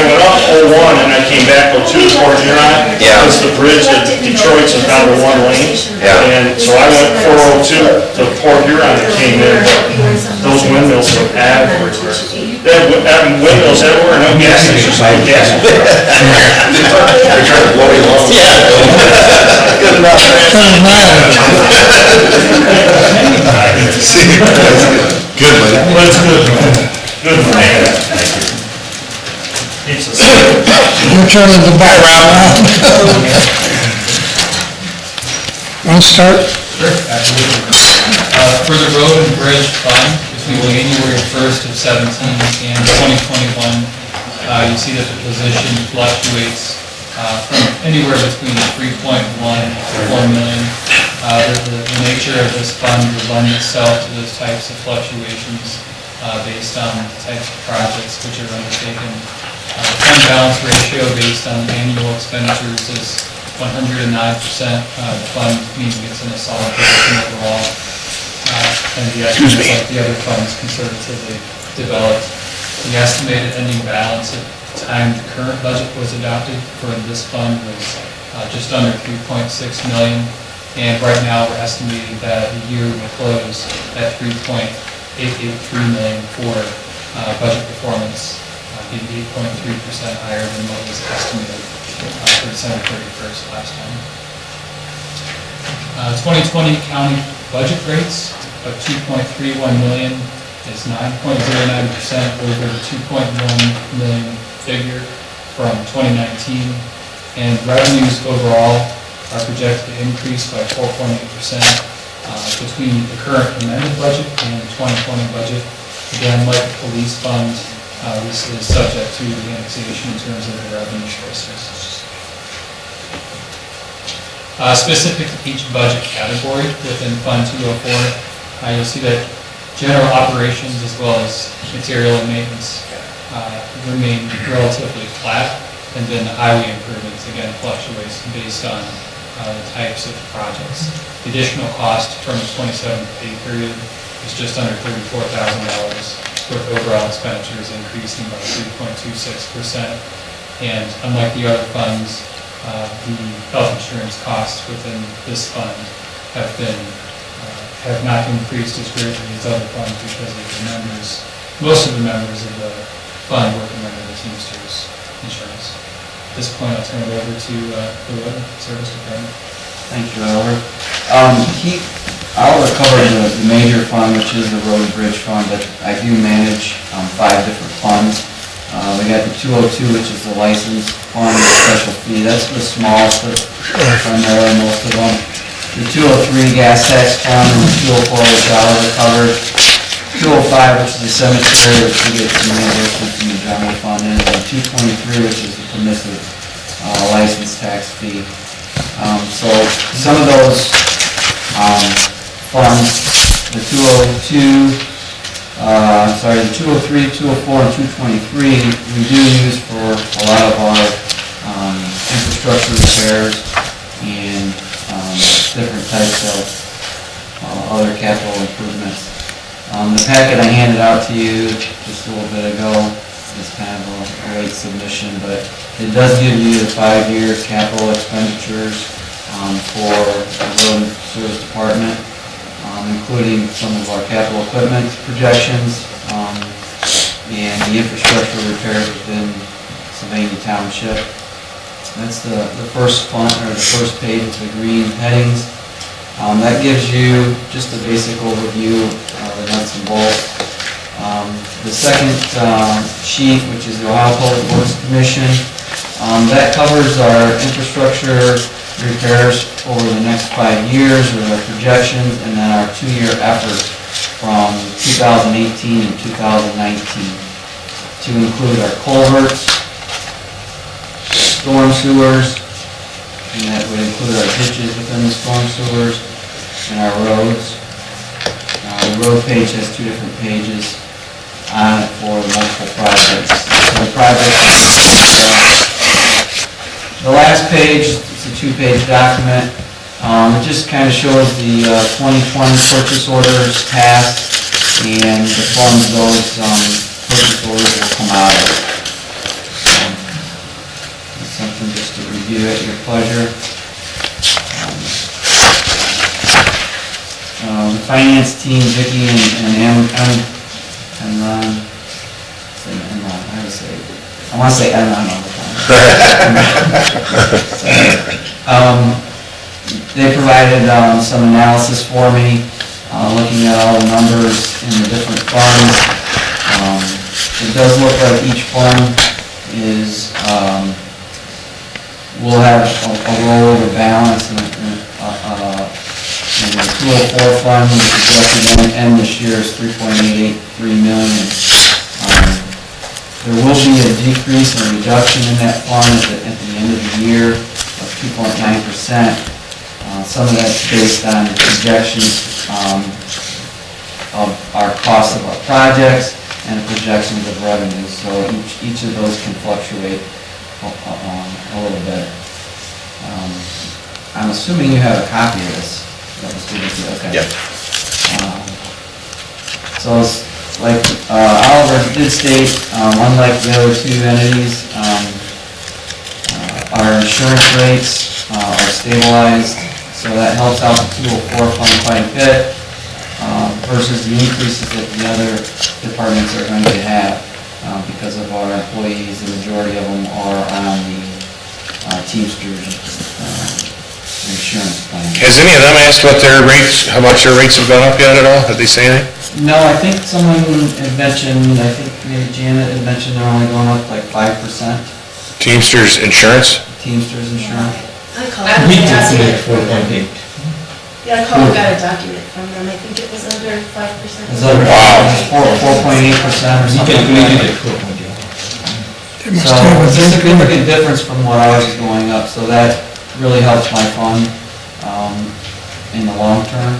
went up 01 and I came back 02 to Port Huron. Yeah. Because the bridge to Detroit's is down to one lane. Yeah. And so I went 402 to Port Huron and came in. Those windmills were everywhere. They have windmills everywhere, no gas stations, no gas. They're trying to blow you off. Yeah. Good enough. Doesn't matter. Good, buddy. But it's good. Good, man. Pizza. You're turning the back around. Want to start? Sure, absolutely. For the road and bridge fund, between January 1st of 17 and 2021, you see that the position fluctuates from anywhere between 3.1 to 4 million. The nature of this fund will lend itself to those types of fluctuations based on the types of projects which are undertaken. The fund balance ratio based on annual expenditures is 109%. The fund means it's in a solid position overall. And the estimates, like the other funds, conservatively developed. The estimated ending balance at the time the current budget was adopted for this fund was just under 3.6 million. And right now, we're estimating that the year will close at 3.883 million for budget performance, being 8.3% higher than what was estimated for December 31st last time. 2020 county budget rates of 2.31 million is 9.09% over the 2.1 million figure from 2019. And revenues overall are projected to increase by 4.8% between the current amended budget and the 2020 budget. Again, like the police fund, this is subject to the annexation in terms of the revenue sources. Specific to each budget category within Fund 204, you'll see that general operations as well as material and maintenance remain relatively flat, and then the highway improvements again fluctuates based on the types of projects. The additional cost from the 27th pay period is just under $34,000, with overall expenditures increasing by 3.26%. And unlike the other funds, the health insurance costs within this fund have not increased as greatly as other funds because of the members, most of the members of the fund working under the Teamsters insurance. At this point, I'll turn it over to the Road Service Department. Thank you, Albert. Albert covered the major fund, which is the road and bridge fund, but I do manage 5 different funds. We got the 202, which is the license fund, the special fee. That's the smallest, but primarily most of them. The 203 gas tax fund, and the 204, which Albert covered. 205, which is the cemetery, which we get some reimbursement from the general fund, and then 223, which is the permissive license tax fee. So some of those funds, the 202, the 203, 204, and 223, we do use for a lot of our infrastructure repairs and different types of other capital improvements. The packet I handed out to you just a little bit ago is kind of a late submission, but it does give you the 5-year capital expenditures for the Road and Service Department, including some of our capital equipment projections and the infrastructure repairs within Sylvania Township. That's the first font, or the first page with the green headings. That gives you just a basic overview of the nuts and bolts. The second sheet, which is the Ohio Public Works Commission, that covers our infrastructure repairs over the next 5 years with our projections, and then our 2-year effort from 2018 and 2019 to include our culverts, storm sewers, and that would include our ditches within the storm sewers and our roads. The road page has 2 different pages on it for the multiple projects. So the last page, it's a 2-page document. It just kind of shows the 2020 purchase orders passed and the funds those purchase orders will come out of. It's something just to review at your pleasure. The finance team, Vicki and Enron, I want to say Enron all the time. They provided some analysis for me, looking at all the numbers in the different funds. It does look like each fund is, will have a rollover balance, and the 204 fund, the projected end this year is $3.883 million. There will be a decrease and reduction in that fund at the end of the year of 2.9%. Some of that's based on projections of our cost of our projects and projections of revenues. So each of those can fluctuate a little bit. I'm assuming you have a copy of this. Okay. Yep. So it's like Oliver did state, unlike the other 2 entities, our insurance rates are stabilized, so that helps out the 204 fund quite a bit versus the increases that the other departments are going to have because of our employees. The majority of them are on the Teamsters insurance plan. Has any of them asked what their rates, how much their rates have gone up yet at all? Did they say anything? No, I think someone had mentioned, I think maybe Janet had mentioned they're only going up like 5%. Teamsters Insurance? Teamsters insurance. I called them, We and asked did it from them. 4.8. Yeah, I called and got a document from them, I think it was under 5%. It's under, Wow. 4.8% or We something like calculated that. at 4.8. They must So have a it's a big significant difference from what ours is going up, so that really helps my fund, in the long term.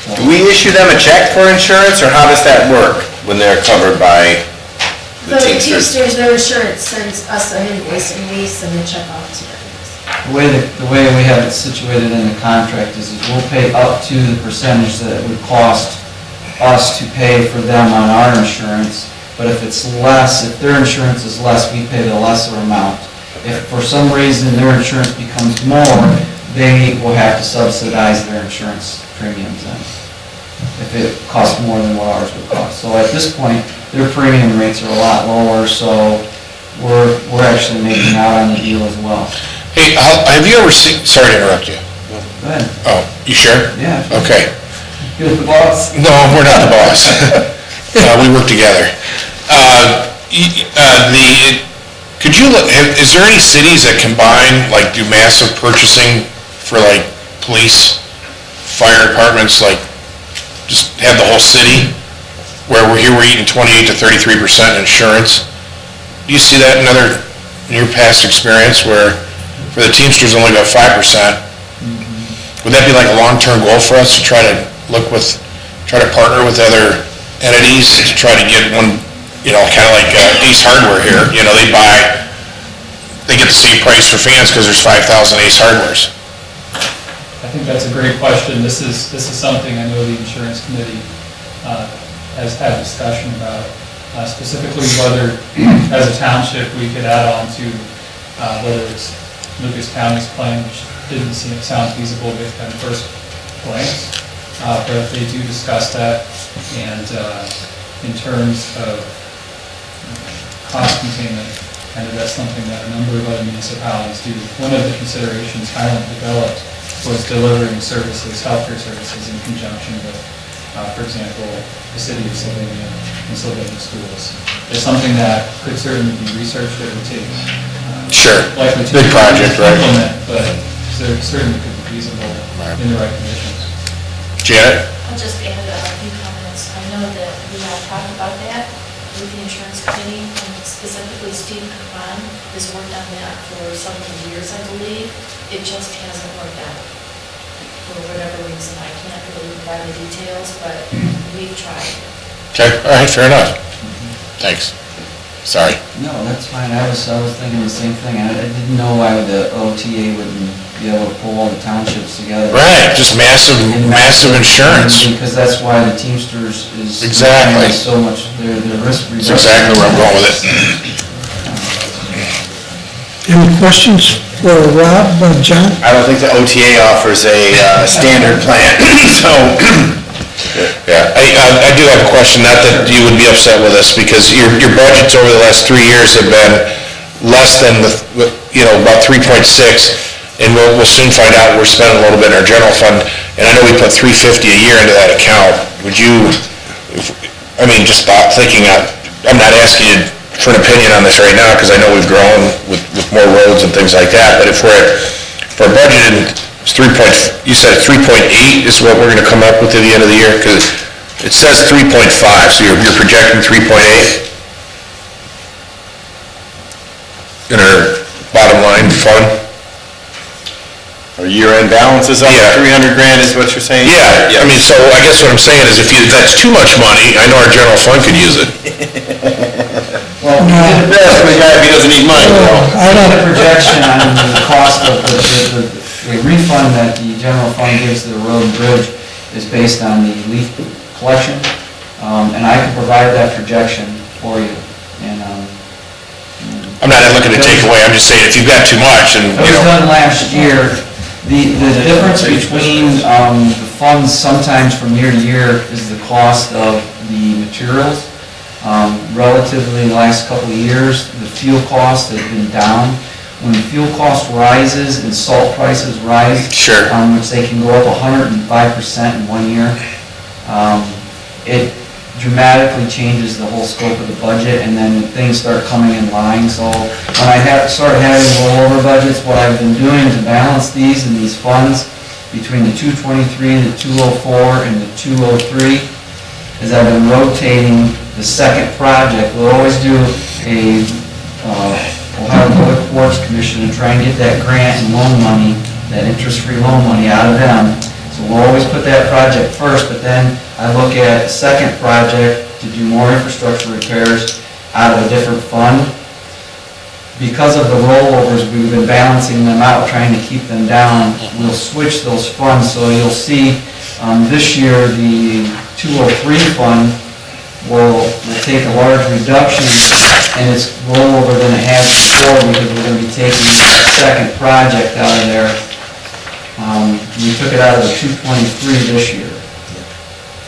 So- Do we issue them a check for insurance, or how does that work when they're covered by the The Teamsters? Teamsters, their insurance sends us an invoice and we send a check off to them. The way we have it situated in the contract is we'll pay up to the percentage that it would cost us to pay for them on our insurance, but if it's less, if their insurance is less, we pay the lesser amount. If for some reason their insurance becomes more, they will have to subsidize their insurance premiums then, if it costs more than what ours would cost. So at this point, their premium rates are a lot lower, so we're actually making out on the deal as well. Hey, have you ever seen, sorry to interrupt you. Go ahead. Oh, you sure? Yeah. Okay. You're the boss. No, we're not the boss. We work together. Could you, is there any cities that combine, like do massive purchasing for like police, fire departments, like just have the whole city? Where we're eating 28 to 33% insurance? Do you see that in your past experience where for the Teamsters only got 5%? Would that be like a long-term goal for us to try to partner with other entities to try to get one, kind of like Ace Hardware here, they get the same price for fans because there's 5,000 Ace Hardwares. I think that's a great question. This is something I know the insurance committee has had discussion about, specifically whether, as a township, we could add on to, whether it's Lucas County's plan, which didn't sound feasible at first glance, but they do discuss that, and in terms of cost containment, and that's something that a number of other municipalities do. One of the considerations Highland developed was delivering services, healthcare services, in conjunction with, for example, the city of Sylvania and Sylvania schools. It's something that could certainly be researched. It would take Sure. likely to Big project, right? implement, but certainly could be feasible in the right conditions. Janet? I'll just add a few comments. I know that we have talked about that with the insurance committee, and specifically Steve Kapan has worked on that for several years, I believe. It just hasn't worked out for whatever reason. I can't really provide the details, but we've tried. Okay, all right, fair enough. Thanks. Sorry. No, that's fine. I was thinking the same thing. I didn't know why the OTA wouldn't be able to pull all the townships together. Right, just massive insurance. Because that's why the Teamsters is. Exactly. So much, their risk reduction. That's exactly where I'm going with it. Any questions for Rob, John? I don't think the OTA offers a standard plan, so. Yeah, I do have a question, not that you would be upset with us, because your budgets over the last 3 years have been less than, about 3.6, and we'll soon find out we're spending a little bit in our general fund, and I know we put $350 a year into that account. Would you, just thinking, I'm not asking you for an opinion on this right now, because I know we've grown with more roads and things like that, but if we're budgeted, you said 3.8 is what we're going to come up with at the end of the year? Because it says 3.5, so you're projecting 3.8 in our bottom line fund? Our year-end balance is up Yeah. 300 grand is what you're saying? Yeah, so I guess what I'm saying is if that's too much money, I know our general fund could use it. Well, That's the guy if he doesn't need money. I know the projection on the cost of the refund that the general fund gives to the road and bridge is based on the leaf collection, and I can provide that projection for you, and, I'm not looking to take away, I'm just saying if you've got too much, and, it was done last year. The difference between, the funds sometimes from year to year is the cost of the materials. Relatively the last couple of years, the fuel cost has been down. When the fuel cost rises and salt prices rise, Sure. Which they can go up 105% in 1 year, it dramatically changes the whole scope of the budget, and then things start coming in line. So when I started having rollover budgets, what I've been doing to balance these and these funds between the 223, the 204, and the 203 is I've been rotating the second project. We'll always do a Ohio Public Works Commission and try and get that grant and loan money, that interest-free loan money out of them. So we'll always put that project first, but then I look at a second project to do more infrastructure repairs out of a different fund. Because of the rollovers, we've been balancing them out, trying to keep them down. We'll switch those funds, so you'll see this year the 203 fund will take a large reduction, and it's rollover than it has before because we're going to be taking that second project out of there. We took it out of the 223 this year.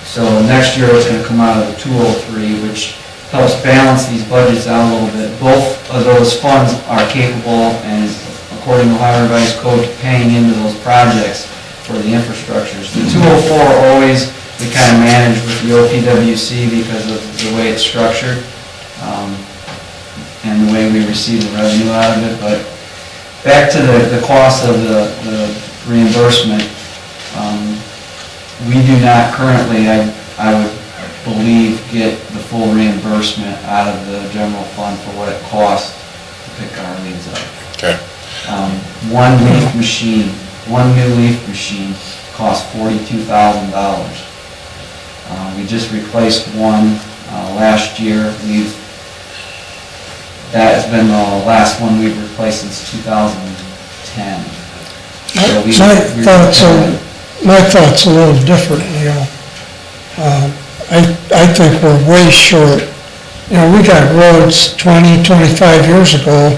So next year it's going to come out of the 203, which helps balance these budgets out a little bit. Both of those funds are capable, and according to Ohio Revised Code, paying into those projects for the infrastructures. The 204 always we kind of manage with the OPWC because of the way it's structured and the way we receive the revenue out of it. But back to the cost of the reimbursement, we do not currently, I would believe, get the full reimbursement out of the general fund for what it costs to pick our leaves up. Okay. One new leaf machine costs $42,000. We just replaced one last year. That has been the last one we've replaced since 2010. My thoughts a little different, you know. I think we're way short. You know, we got roads 20, 25 years ago,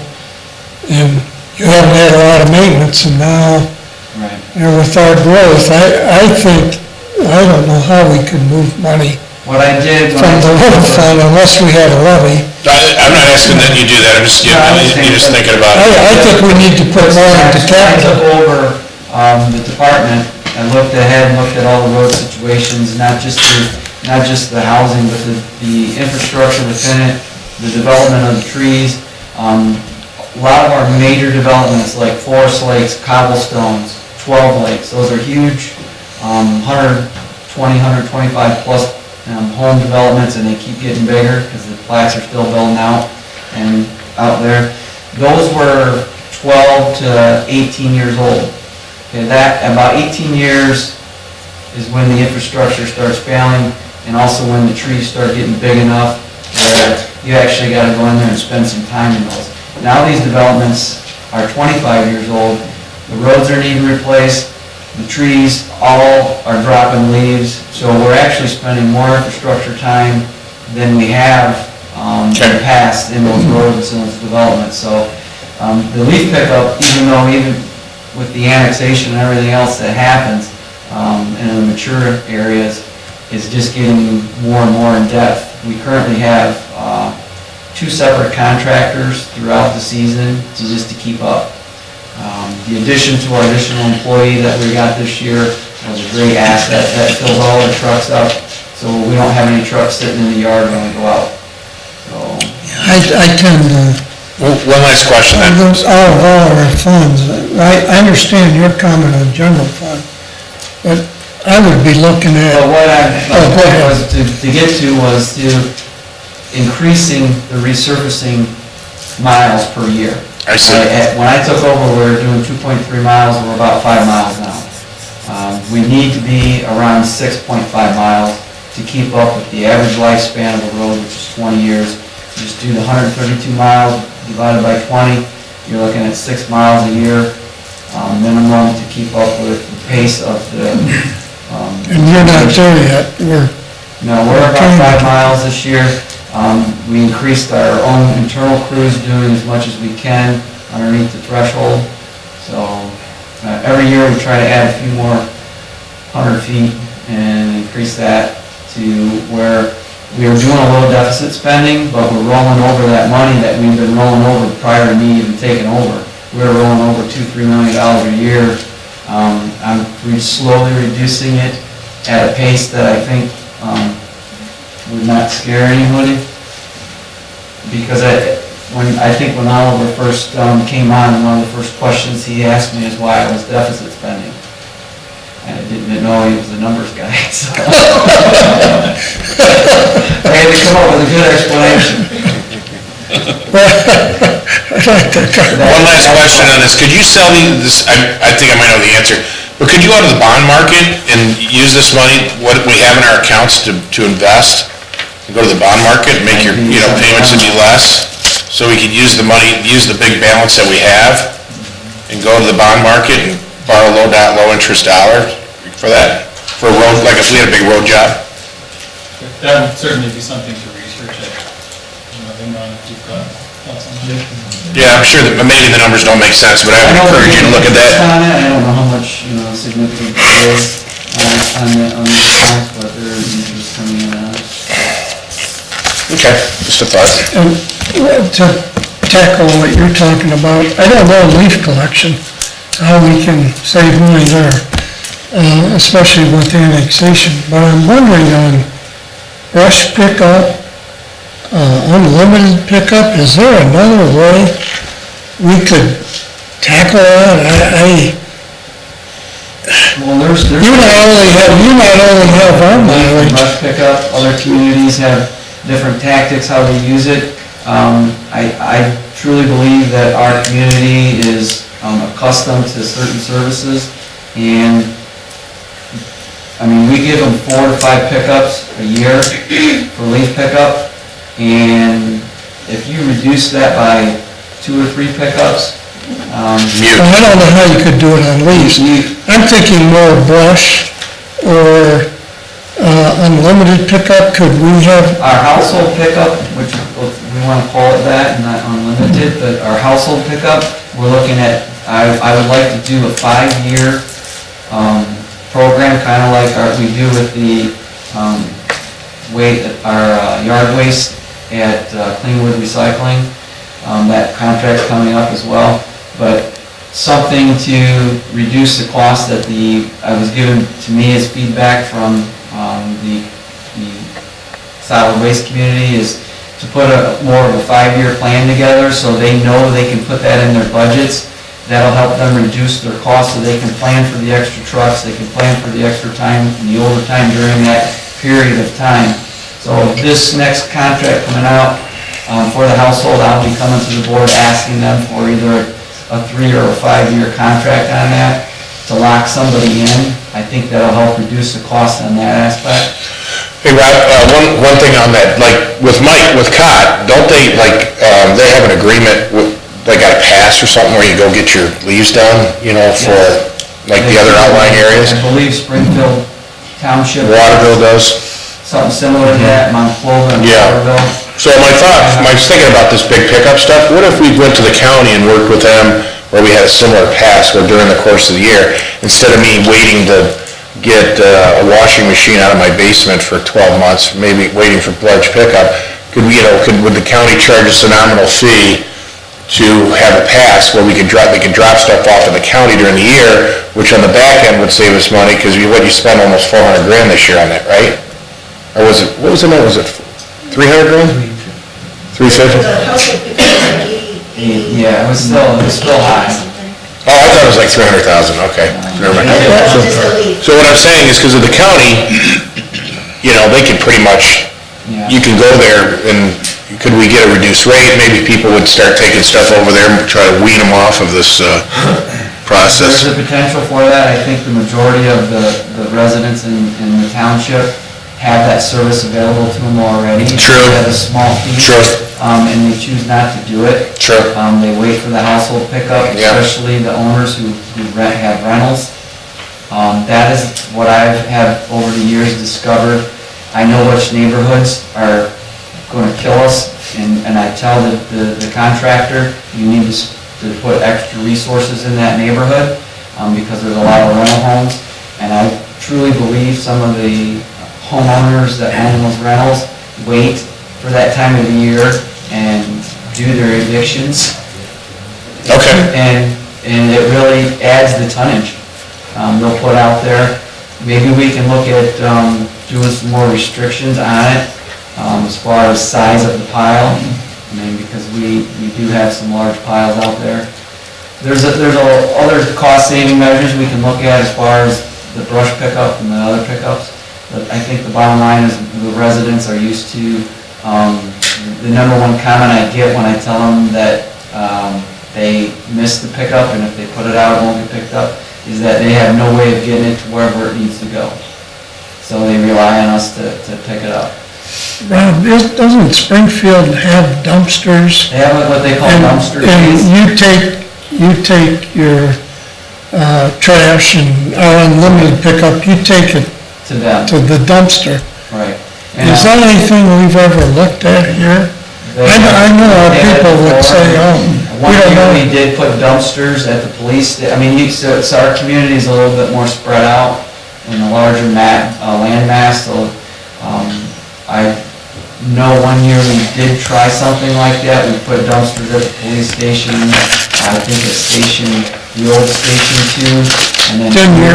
and you haven't had a lot of maintenance, and now, Right. you know, with our growth, I don't know how we could move money What I did when from the road fund unless we had a levy. I'm not asking that you do that, I'm just, you're just thinking about it. I think we need to put more into When I took capital. over the department, I looked ahead and looked at all the road situations, not just the housing, but the infrastructure within it, the development of the trees. A lot of our major developments like Forest Lakes, Cobblestones, 12 Lakes, those are huge, 120, 125 plus home developments, and they keep getting bigger because the plats are still building out and out there. Those were 12 to 18 years old. Okay, that, about 18 years is when the infrastructure starts failing, and also when the trees start getting big enough where you actually got to go in there and spend some time in those. Now these developments are 25 years old, the roads are needing replaced, the trees all are dropping leaves, so we're actually spending more infrastructure time than we have in the past in those roads and those developments. So the leaf pickup, even with the annexation and everything else that happens in the mature areas, is just getting more and more in depth. We currently have 2 separate contractors throughout the season to keep up. The addition to our additional employee that we got this year was a great asset. That fills all our trucks up, so we don't have any trucks sitting in the yard when we go out. So I tend to, One last question then. those all of our funds, I understand your comment on general fund, but I would be looking at. But what my go point ahead. was to get to was to increasing the resurfacing miles per year. I see. When I took over, we were doing 2.3 miles, we're about 5 miles now. We need to be around 6.5 miles to keep up with the average lifespan of a road, which is 20 years. Just do the 132 miles divided by 20, you're looking at 6 miles a year minimum to keep up with the pace of the. And you're not there yet, No, we're about 5 miles this year. We increased our own internal crews doing as much as we can underneath the threshold. So every year we try to add a few more 100 feet and increase that to where we are doing a little deficit spending, but we're rolling over that money that we've been rolling over prior to me even taking over. We're rolling over $2-3 million a year. We're slowly reducing it at a pace that I think would not scare anybody. Because I think when Oliver first came on, one of the first questions he asked me is why I was deficit spending. And I didn't know he was the numbers guy, so. I had to come up with a good explanation. One last question on this, could you sell me this, I think I might know the answer, but could you go to the bond market and use this money, what we have in our accounts to invest? And go to the bond market and make your, payments would be less, so we could use the money, use the big balance that we have, and go to the bond market and borrow low interest dollars for that, for a road, like if we had a big road job? That would certainly be something to research. Imran, if you've got thoughts on that. Yeah, I'm sure that maybe the numbers don't make sense, but I would encourage you to look at that. I don't know how much, significant it is on the accounts, but there is interest coming in on it. Okay, just a thought. And to tackle what you're talking about, I don't know leaf collection, how we can save money there, especially with annexation. But I'm wondering on brush pickup, unlimited pickup, is there another way we could tackle that? Well, there's. You not only have our mileage. Brush pickup, other communities have different tactics, how they use it. I truly believe that our community is accustomed to certain services, and I mean, we give them 4 to 5 pickups a year for leaf pickup, and if you reduce that by 2 or 3 pickups, I don't know how you could do it on leaves. I'm thinking more brush or unlimited pickup. Could we have? Our household pickup, which we want to call it that, not unlimited, but our household pickup, we're looking at, I would like to do a 5-year program, kind of like we do with the yard waste at Cleanwood Recycling. That contract's coming up as well, but something to reduce the cost that I was given to me as feedback from the solid waste community is to put more of a 5-year plan together so they know they can put that in their budgets. That'll help them reduce their costs so they can plan for the extra trucks, they can plan for the extra time and the overtime during that period of time. So this next contract coming out for the household, I'll be coming to the board asking them for either a 3 or a 5-year contract on that to lock somebody in. I think that'll help reduce the cost on that aspect. Hey Rob, one thing on that, like with COT, don't they they have an agreement with, they got a pass or something where you go get your leaves done, for like the other outlying areas? I believe Springfield Township. Waterville does. Something similar to that, Montclova and Waterville. So I was thinking about this big pickup stuff, what if we went to the county and worked with them where we had a similar pass where during the course of the year, instead of me waiting to get a washing machine out of my basement for 12 months, maybe waiting for large pickup, would the county charge us a nominal fee to have a pass where they can drop stuff off in the county during the year, which on the back end would save us money, because you spend almost $400,000 this year on that, right? Or was it 300 grand? 350? Yeah, it was still high. Oh, I thought it was like 300,000, okay. Never mind. So what I'm saying is, because of the county, they can pretty much, you can go there, and could we get a reduced rate? Maybe people would start taking stuff over there and try to wean them off of this process. There's a potential for that. I think the majority of the residents in the township have that service available to them already. True. At a small fee. Sure. And they choose not to do it. Sure. They wait for the household pickup, especially the owners who have rentals. That is what I have over the years discovered. I know which neighborhoods are going to kill us, and I tell the contractor, you need to put extra resources in that neighborhood because there's a lot of rental homes. And I truly believe some of the homeowners that own those rentals wait for that time of the year and do their evictions. Okay. And it really adds the tonnage. They'll put out there, maybe we can look at doing some more restrictions on it. As far as size of the pile, I mean, because we do have some large piles out there. There's other cost-saving measures we can look at as far as the brush pickup and the other pickups. But I think the bottom line is the residents are used to, the number one comment I get when I tell them that they missed the pickup and if they put it out, it won't get picked up, is that they have no way of getting it to wherever it needs to go. So they rely on us to pick it up. Rob, doesn't Springfield have dumpsters? They have what they call dumpster And fees. you take your trash and our unlimited pickup, you take it To them, to the dumpster. right. Is that anything we've ever looked at here? I know our people would say, oh, we One don't year know. we did put dumpsters at the police, I mean, so our community is a little bit more spread out in a larger land mass, so I know one year we did try something like that. We put dumpsters at the police station, I think the old station too, and then. Didn't you?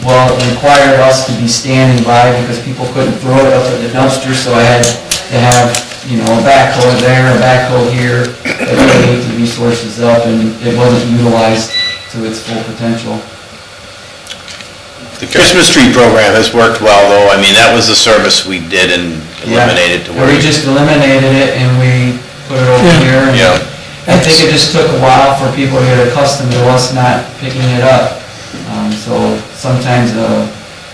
Well, it required us to be standing by because people couldn't throw it up at the dumpster, so I had to have, a backhoe there, a backhoe here, that really ate the resources up, and it wasn't utilized to its full potential. The Christmas tree program has worked well, though. I mean, that was the service we did and eliminated to where. We just eliminated it and we put it over here. and Yeah. I think it just took a while for people to get accustomed to us not picking it up. So sometimes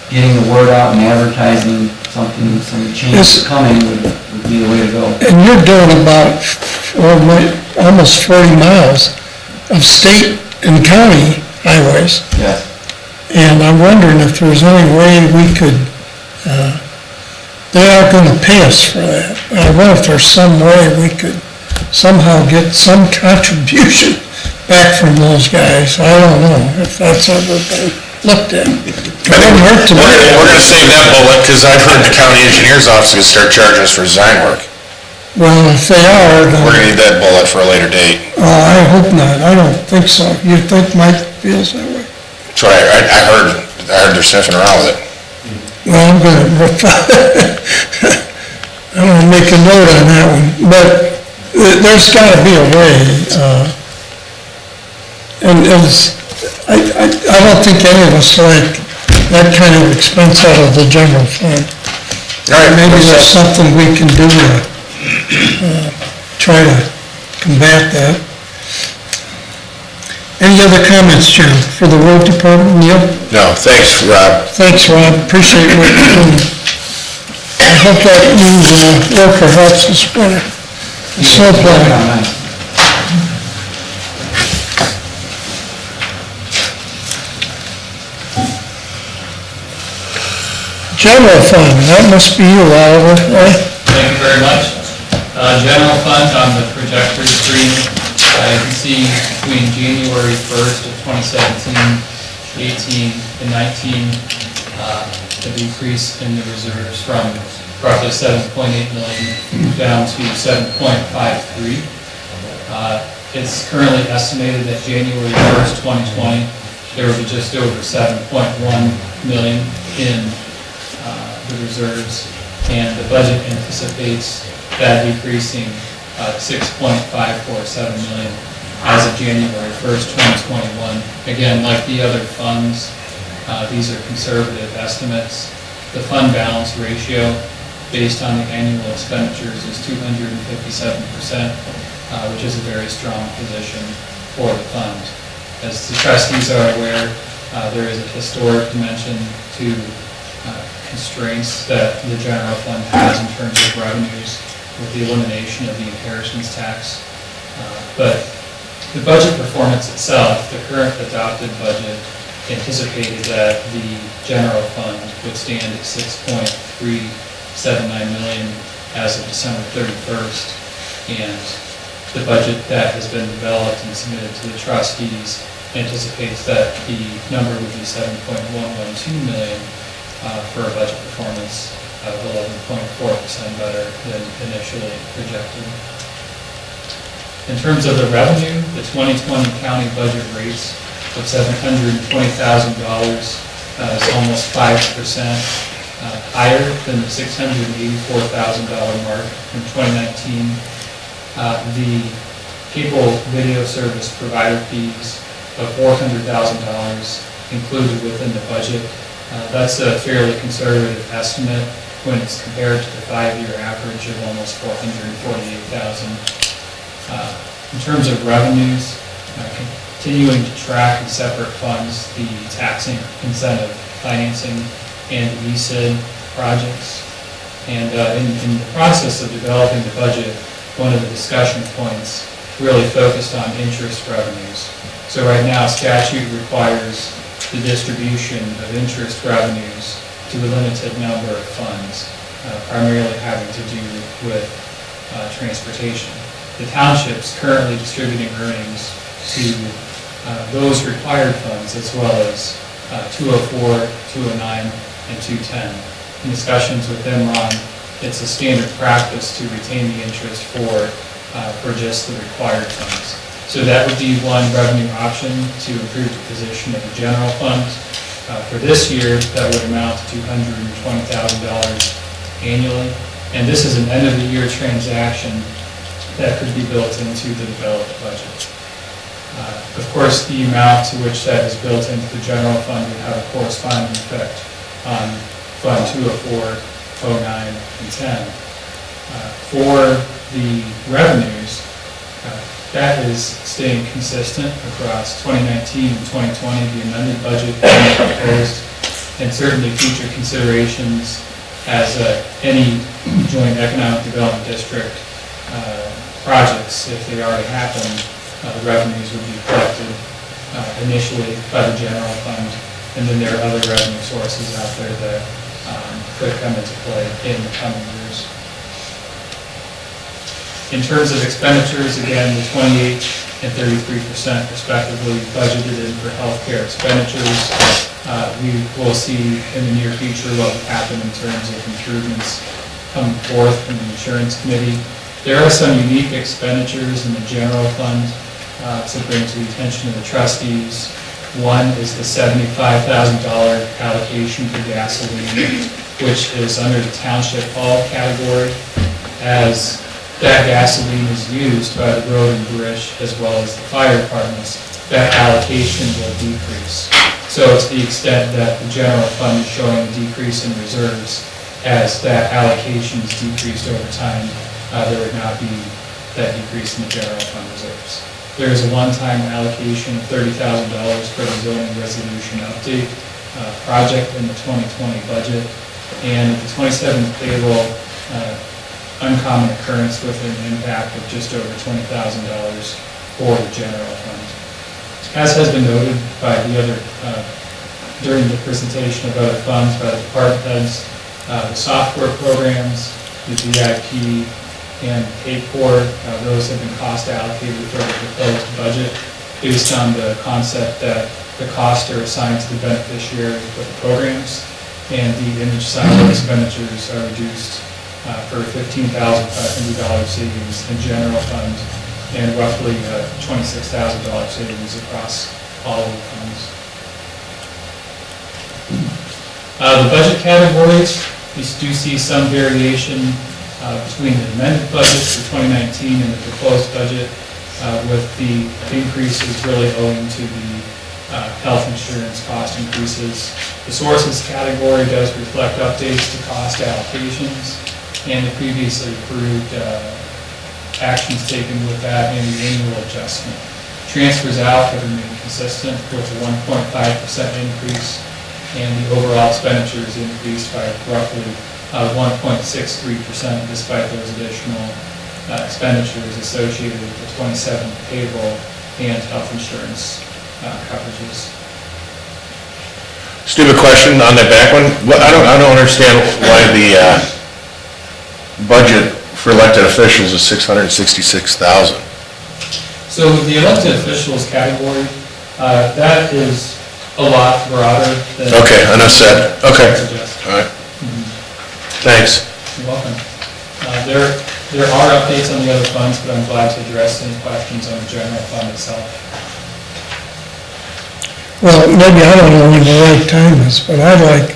getting the word out and advertising some change coming would be the way to go. And you're doing about, almost 40 miles of state and county highways. Yes. And I'm wondering if there's any way we could, they are gonna pay us for that. I wonder if there's some way we could somehow get some contribution back from those guys. I don't know if that's ever been looked at. It wouldn't hurt to. We're gonna save that bullet, because I've heard the county engineer's office is gonna start charging us for design work. Well, if they are, then. We're gonna need that bullet for a later date. I hope not. I don't think so. You think Mike feels that way? That's what I heard they're sniffing around with it. Well, I'm gonna, I'm gonna make a note on that one, but there's gotta be a way, and I don't think any of us like that kind of expense out of the general fund. All right, Maybe there's something we can do to, try to combat that. Any other comments, Jim, for the road department? Neil? No, thanks, Rob. Thanks, Rob, appreciate what you're doing. I hope that new worker helps us better. Snow plowing. General fund, that must be you, Oliver, right? Thank you very much. General fund on the projector screen, you can see between January 1st of 2017, 18, and 19, the decrease in the reserves from roughly 7.8 million down to 7.53. It's currently estimated that January 1st, 2020, there will be just over 7.1 million in the reserves, and the budget anticipates that decreasing 6.547 million as of January 1st, 2021. Again, like the other funds, these are conservative estimates. The fund balance ratio based on the annual expenditures is 257%, which is a very strong position for the fund. As the trustees are aware, there is a historic dimension to constraints that the general fund has in terms of revenues with the elimination of the inheritance tax. But the budget performance itself, the current adopted budget, anticipated that the general fund would stand at 6.379 million as of December 31st. And the budget that has been developed and submitted to the trustees anticipates that the number would be 7.112 million for a budget performance of 11.4% better than initially projected. In terms of the revenue, the 2020 county budget rates of $720,000 is almost 5% higher than the $684,000 mark in 2019. The cable video service provider fees of $400,000 included within the budget. That's a fairly conservative estimate when it's compared to the 5-year average of almost $448,000. In terms of revenues, continuing to track in separate funds the tax incentive financing and ESID projects. And in the process of developing the budget, one of the discussion points really focused on interest revenues. So right now, statute requires the distribution of interest revenues to a limited number of funds, primarily having to do with transportation. The township's currently distributing earnings to those required funds as well as 204, 209, and 210. In discussions with them, Ron, it's a standard practice to retain the interest for just the required funds. So that would be one revenue option to improve the position of the general fund. For this year, that would amount to $220,000 annually. And this is an end-of-the-year transaction that could be built into the developed budget. Of course, the amount to which that is built into the general fund would have a corresponding effect on Fund 204, 09, and 10. For the revenues, that is staying consistent across 2019 and 2020, the amended budget being proposed, and certainly future considerations as any joint economic development district projects, if they already happen, the revenues would be collected initially by the general fund, and then there are other revenue sources out there that could come into play in the coming years. In terms of expenditures, again, the 28 and 33% respectively budgeted in for healthcare expenditures. We will see in the near future what will happen in terms of improvements coming forth from the insurance committee. There are some unique expenditures in the general fund to bring to the attention of the trustees. One is the $75,000 allocation for gasoline, which is under the township hall category. As that gasoline is used by the road and bridge as well as the fire departments, that allocation will decrease. So to the extent that the general fund is showing a decrease in reserves, as that allocation is decreased over time, there would not be that decrease in the general fund reserves. There is a one-time allocation of $30,000 for the zoning resolution update project in the 2020 budget, and the 27th payroll uncommon occurrence with an impact of just over $20,000 for the general fund. As has been noted by the other, during the presentation of other funds by the department heads, the software programs, the VIP, and PayCore, those have been cost allocated for the proposed budget based on the concept that the costs are assigned to the beneficiary of the programs, and the image silo expenditures are reduced for $15,500 savings in general fund and roughly $26,000 savings across all of the funds. The budget categories, we do see some variation between the amended budget for 2019 and the proposed budget, with the increases really owing to the health insurance cost increases. The sources category does reflect updates to cost allocations and the previously approved actions taken with that and the annual adjustment. Transfers out have remained consistent with a 1.5% increase, and the overall expenditures increased by roughly 1.63% despite those additional expenditures associated with the 27th payroll and health insurance coverages. Stupid question on that back one. I don't understand why the budget for elected officials is $666,000. So the elected officials category, that is a lot broader than... Okay, enough said. Okay, all right. Thanks. You're welcome. There are updates on the other funds, but I'm glad to address any questions on the general fund itself. Well, maybe I don't know when the right time is, but I'd like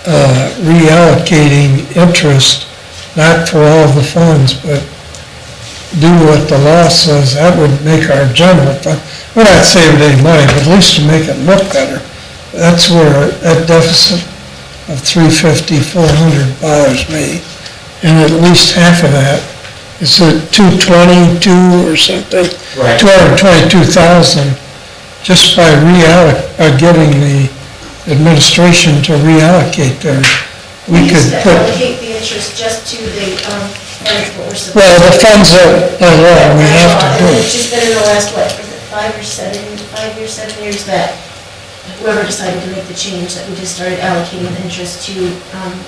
reallocating interest, not for all the funds, but do what the law says, that would make our general fund, we're not saving any money, but at least to make it look better. That's where that deficit of $350, $400 may, and at least half of that, is it 222 or something? Right. 222,000, just by getting the administration to reallocate theirs. We could used to put, allocate the interest just to the, funds what we're supposed to. well, the funds that, by law, we have to do. And it's just been in the last, what, was it 5 years, 7 years that whoever decided to make the change, that we just started allocating the interest to,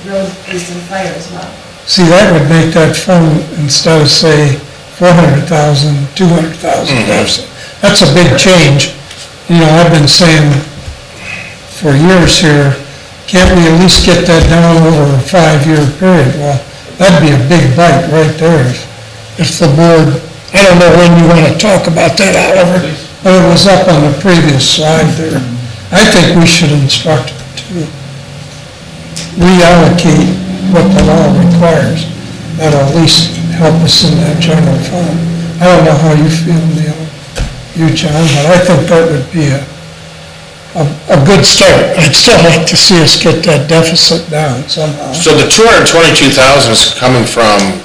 road, police, and fire as well. See, that would make that fund, instead of say 400,000, 200,000 deficit. That's a big change. You know, I've been saying for years here, can't we at least get that down over a 5-year period? Well, that'd be a big bite right there if the board, I don't know when you want to talk about that, Oliver, but it was up on the previous slide there. I think we should instruct to reallocate what the law requires. That'll at least help us in that general fund. I don't know how you feel, Neil, you, John, but I think that would be a good start. I'd still like to see us get that deficit down somehow. So the 222,000 is coming from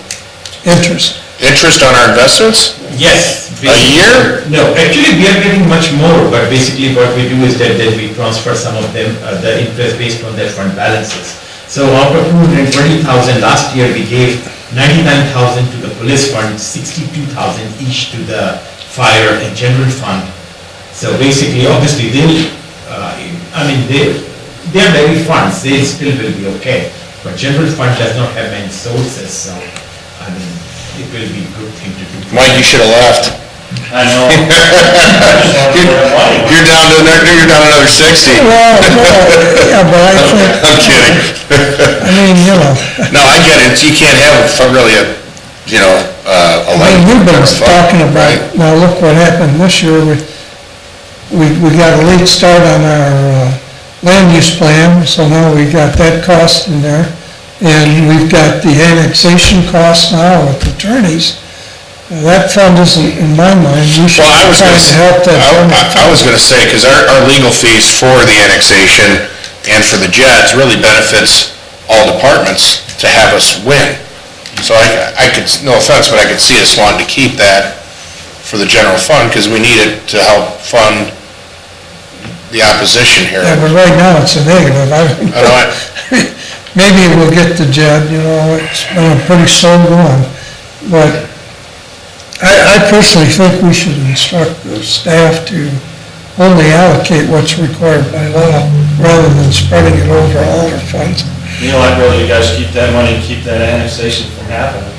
Interest. interest on our investments? Yes. A year? No, actually, we are getting much more, but basically what we do is that then we transfer some of them, the interest based on their fund balances. So out of 220,000 last year, we gave 99,000 to the police fund, 62,000 each to the fire and general fund. So basically, obviously, they are very funds, they still will be okay. But general fund does not have many sources, so, I mean, it will be a good thing to do. Mike, you should have left. I know. You're down another 60. Well, yeah, but I think, I'm kidding. I mean, you know, No, I get it, you can't have really a I mean, we've been talking about, Right. now look what happened this year. We got a late start on our land use plan, so now we got that cost in there. And we've got the annexation cost now with attorneys. That fund isn't, in my mind, we should Well, try to help that fund. I was gonna say, because our legal fees for the annexation and for the JEDs really benefits all departments to have us win. So I could, no offense, but I could see us wanting to keep that for the general fund, because we need it to help fund the opposition here. Yeah, but right now it's a negative. I know, Maybe we'll get the JED, you know, it's been a pretty slow going. But I personally think we should instruct the staff to only allocate what's required by law, rather than spreading it over all our funds. Neil, I'd rather you guys keep that money and keep that annexation from happening.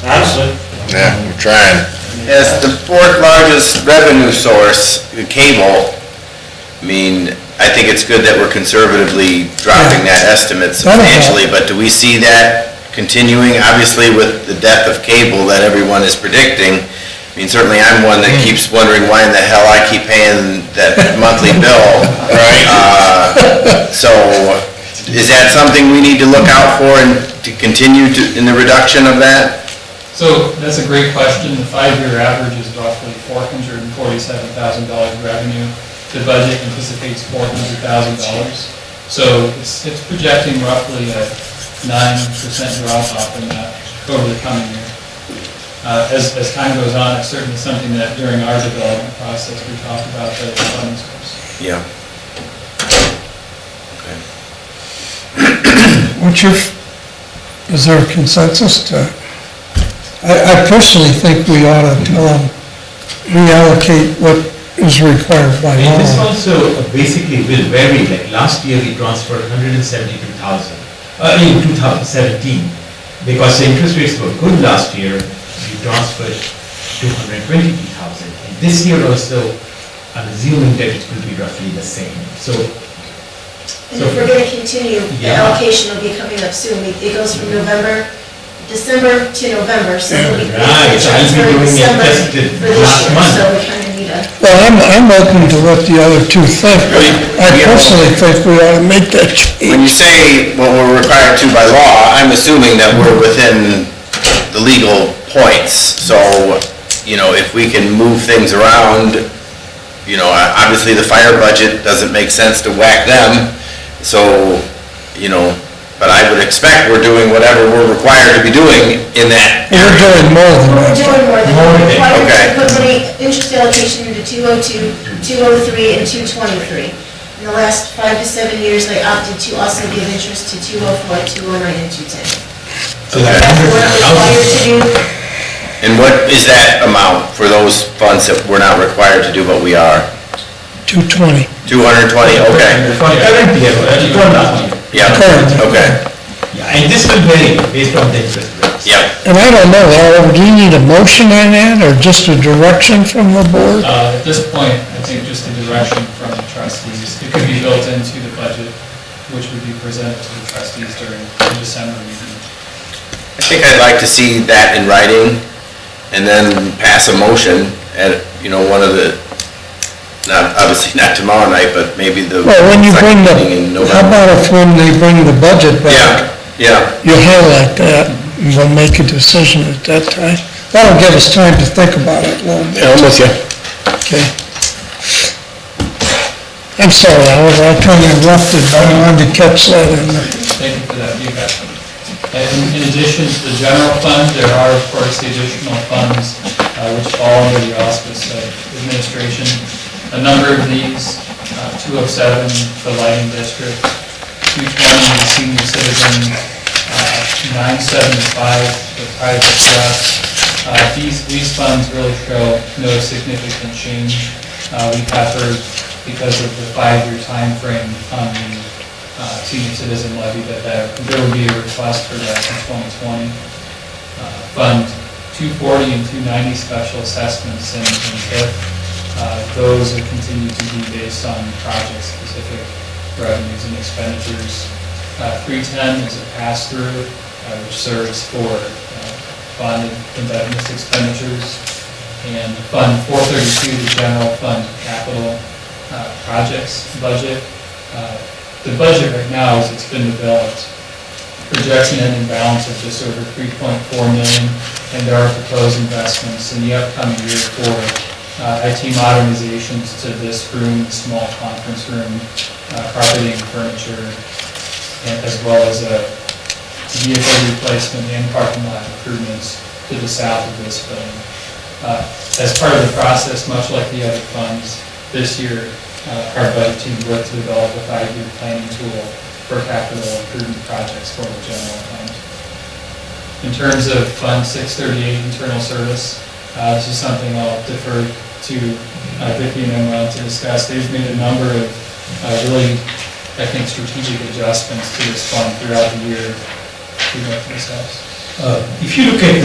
Honestly. Yeah, we're trying. As the fourth largest revenue source, cable, I mean, I think it's good that we're conservatively dropping that estimate substantially, but do we see that continuing? Obviously, with the death of cable that everyone is predicting, I mean, certainly I'm one that keeps wondering why in the hell I keep paying that monthly bill. Right. So, is that something we need to look out for and to continue in the reduction of that? So that's a great question. The 5-year average is roughly $447,000 revenue. The budget anticipates $400,000. So it's projecting roughly a 9% drop off in that over the coming year. As time goes on, it's certainly something that during our development process, we talked about the funding source. Yeah. Is there a consensus to, I personally think we ought to tell them, reallocate what is required by And law. this also basically will vary, like last year we transferred 172,000, in 2017, because the interest rates were good last year, we transferred 222,000. And this year also, I'm assuming that it will be roughly the same. So And if we're going to continue, the Yeah. allocation will be coming up soon. It goes from December to November, so we'll be Right, so I'll be transferring doing it December just for this last year, month. so we kind of need to. Well, I'm open to what the other two think. I personally think we ought to make that When you change. say what we're required to by law, I'm assuming that we're within the legal points. So, if we can move things around, obviously the fire budget doesn't make sense to whack them. So, but I would expect we're doing whatever we're required to be doing in that We're area. doing more than We're that. doing more than, we're required Okay. to put money, interest allocation into 202, 203, and 223. In the last 5 to 7 years, they opted to also give interest to 204, 209, and 210. So that That's what we're required to do. And what is that amount for those funds that we're not required to do, but we are? 220. 220, okay. For current year, for last year. Yeah, Current. okay, Yeah, and this will vary based on the interest rates. yeah. And I don't know, Oliver, do you need a motion on that, or just a direction from the board? At this point, I think just a direction from the trustees. It could be built into the budget, which would be presented to the trustees during the December meeting. I think I'd like to see that in writing, and then pass a motion at, one of the, obviously not tomorrow night, but maybe the Well, when you bring second meeting in the, how November. about if when they bring the budget back, Yeah, you highlight that, and we'll make a decision at that time. That'll give us time to think about it a little bit. I'm with you. Okay. I'm sorry, Oliver, I kind of interrupted, but I wanted to catch that in there. Thank you for that, you bet. And in addition to the general fund, there are, of course, the additional funds which fall under the auspice of administration. A number of these, 207, the lighting district, 220, the senior citizen, 975, the private trust. These funds really show no significant change. We covered, because of the 5-year timeframe on the senior citizen levy, that there would be a request for that in 2020. Fund 240 and 290 special assessments and TIF. Those will continue to be based on project-specific revenues and expenditures. 310 is a pass-through, which serves for bonded indebtedness expenditures. And Fund 432, the general fund capital projects budget. The budget right now, as it's been developed, projects an ending balance of just over 3.4 million, and there are proposed investments in the upcoming year for IT modernizations to this room, the small conference room, carpeting, furniture, and as well as a vehicle replacement and parking lot improvements to the south of this building. As part of the process, much like the other funds, this year our budget team worked to develop a 5-year planning tool for capital improvement projects for the general fund. In terms of Fund 638 internal service, this is something I'll defer to Vicki and Emma to discuss. They've made a number of really, I think, strategic adjustments to this fund throughout the year. We'd like to discuss. If you look at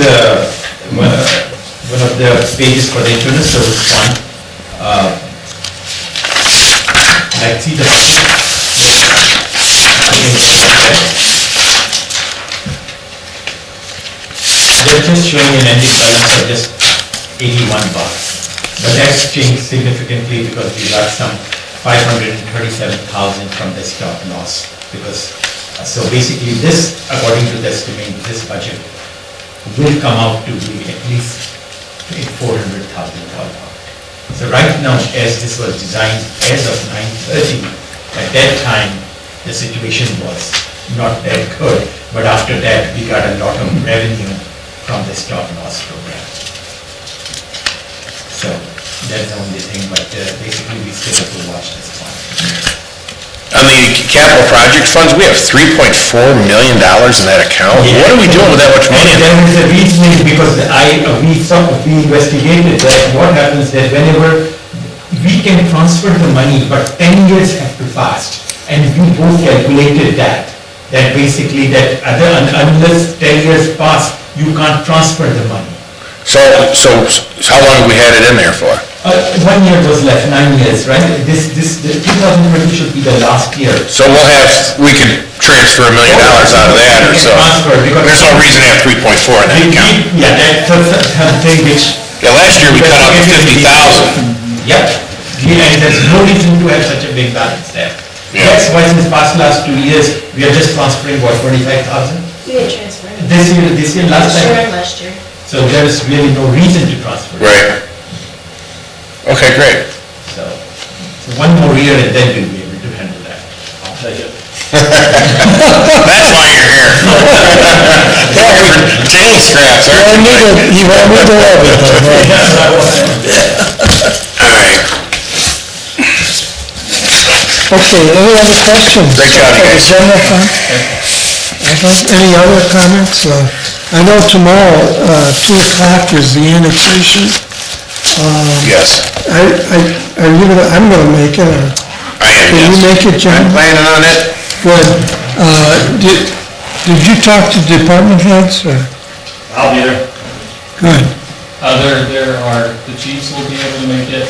one of the pages for the internal service fund, I see the they're just showing an ending balance of just 81 bucks. But that's changed significantly because we got some 537,000 from the stop loss. Because, so basically this, according to the estimate, this budget will come out to be at least $400,000. So right now, as this was designed as of 9:30, at that time, the situation was not that good. But after that, we got a lot of revenue from the stop loss program. So that's the only thing, but basically we still have to watch this one. On the capital project funds, we have $3.4 million in that account. What are we doing with that much money? There is a reason, because we investigated that, what happens that whenever we can transfer the money, but 10 years have to pass, and we both calculated that basically unless 10 years pass, you can't transfer the money. So how long have we had it in there for? 1 year was left, 9 years, right? The 2020 should be the last year. So we could transfer $1 million out of that, or so. There's no reason to have 3.4 in that account. Yeah, that's something which. Yeah, last year we cut out the 50,000. And there's no reason to have such a big balance there. Yeah. That's why since past last 2 years, we are just transferring what, 25,000? We didn't transfer. This year, last Sure, time. last year. So there is really no reason to transfer. Right. Okay, great. So one more year and then we'll be able to handle that. I'll tell you. That's why you're here. Tail straps, aren't you? You want me to love it, though, right? All right. Okay, any other questions? Great job, you guys. General fund? Any other comments? I know tomorrow, 2 o'clock is the annexation. Yes, Are you gonna, I'm gonna make it, or I am, can you yes. make it, John? I'm planning on it. Good. Did you talk to department heads, or? I'll be there. Good. There are, the chiefs will be able to make it,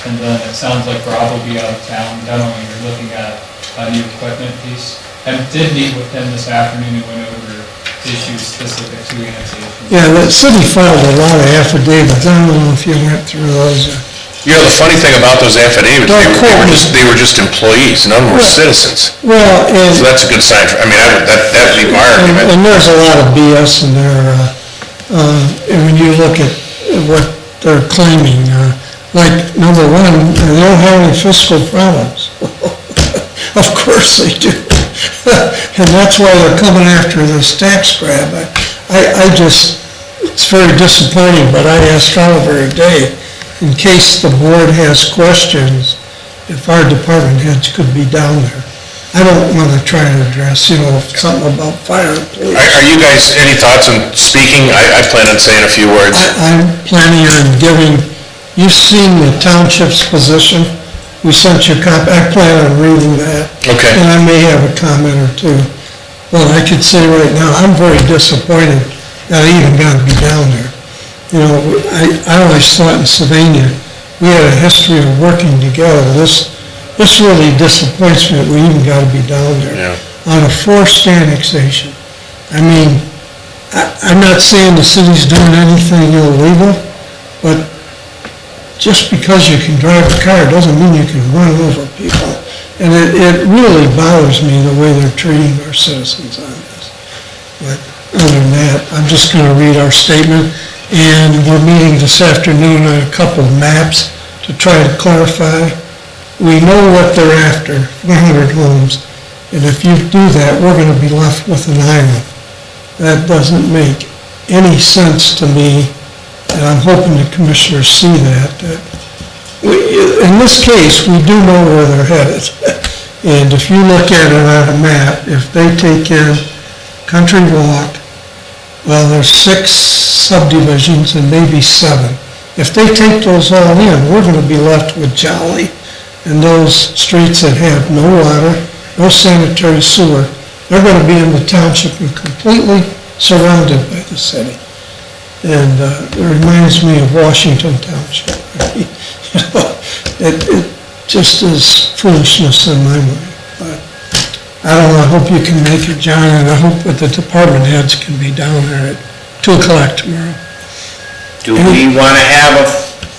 and then it sounds like Rob will be out of town. Definitely, you're looking at a new equipment piece. I did meet with him this afternoon and went over issues specific to annexation. Yeah, the city filed a lot of affidavits. I don't know if you went through those. You know, the funny thing about those affidavits, they were just employees, none were citizens. Well, and... So that's a good sign, I mean, that would be my argument. And there's a lot of BS in there, and when you look at what they're claiming, like, number one, they don't have any fiscal problems. Of course they do. And that's why they're coming after this tax grab. I just, it's very disappointing, but I ask Oliver a day, in case the board has questions, if our department heads could be down there. I don't want to try to address, something about fire and police. Are you guys, any thoughts on speaking? I plan on saying a few words. I'm planning on giving, you've seen the township's position. We sent you a copy. I plan on reading that. Okay. And I may have a comment or two. Well, I could say right now, I'm very disappointed that I even got to be down there. I always thought in Sylvania, we had a history of working together. This really disappoints me that we even got to be down there. Yeah. On a forced annexation. I mean, I'm not saying the city's doing anything illegal, but just because you can drive a car doesn't mean you can run over people. And it really bothers me the way they're treating our citizens on this. But other than that, I'm just going to read our statement. And we're meeting this afternoon on a couple of maps to try to clarify. We know what they're after, 100 homes. And if you do that, we're going to be left with an island. That doesn't make any sense to me. And I'm hoping the commissioners see that. In this case, we do know where they're headed. And if you look at it on a map, if they take in Country Walk, well, there's 6 subdivisions and maybe 7. If they take those all in, we're going to be left with Jolly and those streets that have no water, no sanitary sewer. They're going to be in the township and completely surrounded by the city. And it reminds me of Washington Township. It just is foolishness in my mind. But I don't know, I hope you can make it, John, and I hope that the department heads can be down there at 2 o'clock tomorrow. Do we want to have a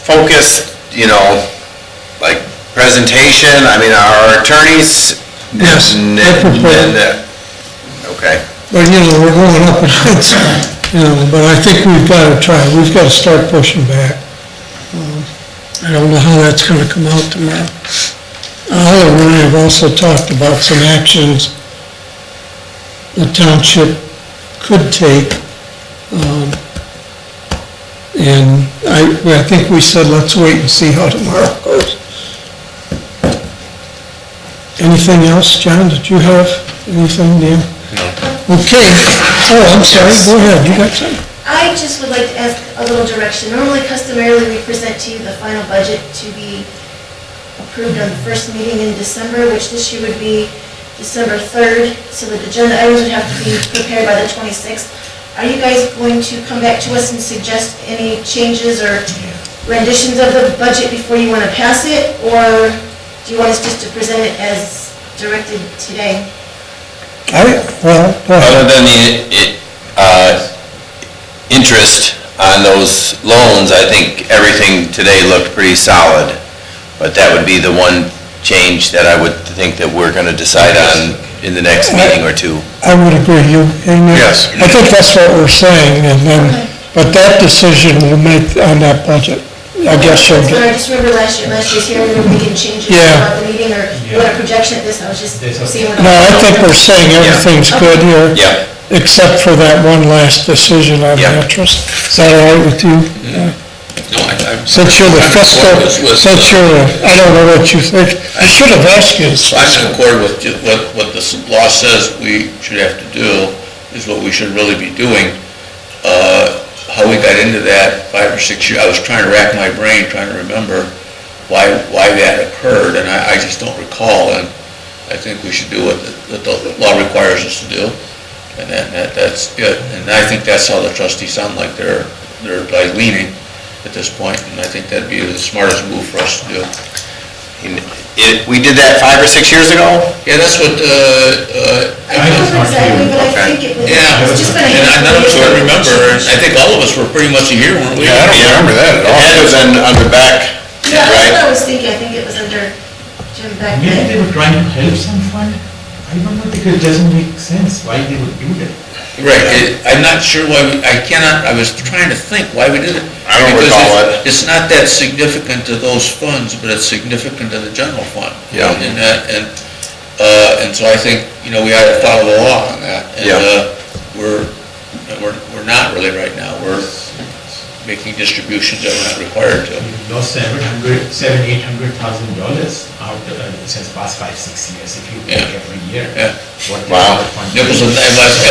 focused, like presentation? I mean, our attorneys? Yes, they're prepared. Okay. But, we're going up against, but I think we've got to try. We've got to start pushing back. I don't know how that's going to come out tomorrow. Oliver and I have also talked about some actions the township could take. And I think we said, let's wait and see how tomorrow goes. Anything else, John, that you have? Anything, Neil? No. Okay. Oh, I'm sorry. Go ahead. You got something? I just would like to ask a little direction. Normally, customarily, we present to you the final budget to be approved on the first meeting in December, which this year would be December 3rd, so that agenda items would have to be prepared by the 26th. Are you guys going to come back to us and suggest any changes or renditions of the budget before you want to pass it, or do you want us just to present it as directed today? Other than the interest on those loans, I think everything today looked pretty solid. But that would be the one change that I would think that we're gonna decide on in the next meeting or two. I would agree, amen? Yes. I think that's what we're saying, and then, but that decision we'll make on that budget. I guess you'll So I get, just remember last year's here, we were making changes Yeah. about the meeting, or you want a projection at this, I was just seeing what. no, I think we're saying everything's good here. Yeah. Except for that one last decision on the Yeah. interest. Is that all right with you? No, Since you're the fiscal, since you're, I don't know what you think. I should have asked you this. I'm in accord with what the law says we should have to do, is what we should really be doing. How we got into that 5 or 6 years, I was trying to rack my brain, trying to remember why that occurred, and I just don't recall, and I think we should do what the law requires us to do, and that's it. And I think that's how the trustees sound like they're like leaning at this point, and I think that'd be the smartest move for us to do. We did that 5 or 6 years ago? Yeah, that's what, I don't remember exactly, but I think it was, yeah, it's just been a and handful none of us years. would remember, and I think all of us were pretty much here, weren't we? Yeah, I don't remember that at It all. had to have been under back, Yeah, that's right? what I was thinking, I think it was under Jim back Maybe they then. were trying to help some fund. I don't know, because it doesn't make sense why they would do that. Right, I'm not sure why, I was trying to think why we did it. I don't Because recall it. It's not that significant to those funds, but it's significant to the general fund. Yeah. And so I think, we ought to follow the law on that. Yeah. And, we're not really right now, we're making distributions that we're not required to. We lost $800,000 out since past 5-6 years, if you Yeah. take every year. Yeah. What Wow. the fund- Nickels and, as once in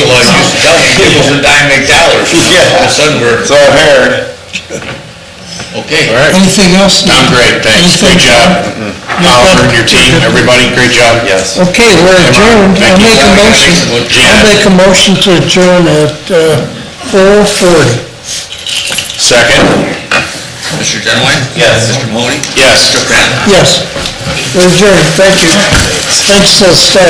a while used to tell me, nickels and dime make dollars. All of a sudden, we're, It's all haired. okay. All right. Anything else? I'm great, thanks. Great job. Oliver and your team, everybody, great job. Yes. Okay, we're adjourned. I'll make a motion. I'll make a motion to adjourn at 4:40. Second? Mr. Genowine? Yes. Mr. Mahoney? Yes. Mr. Crandall? Yes, we're adjourned. Thank you. Thanks to the staff.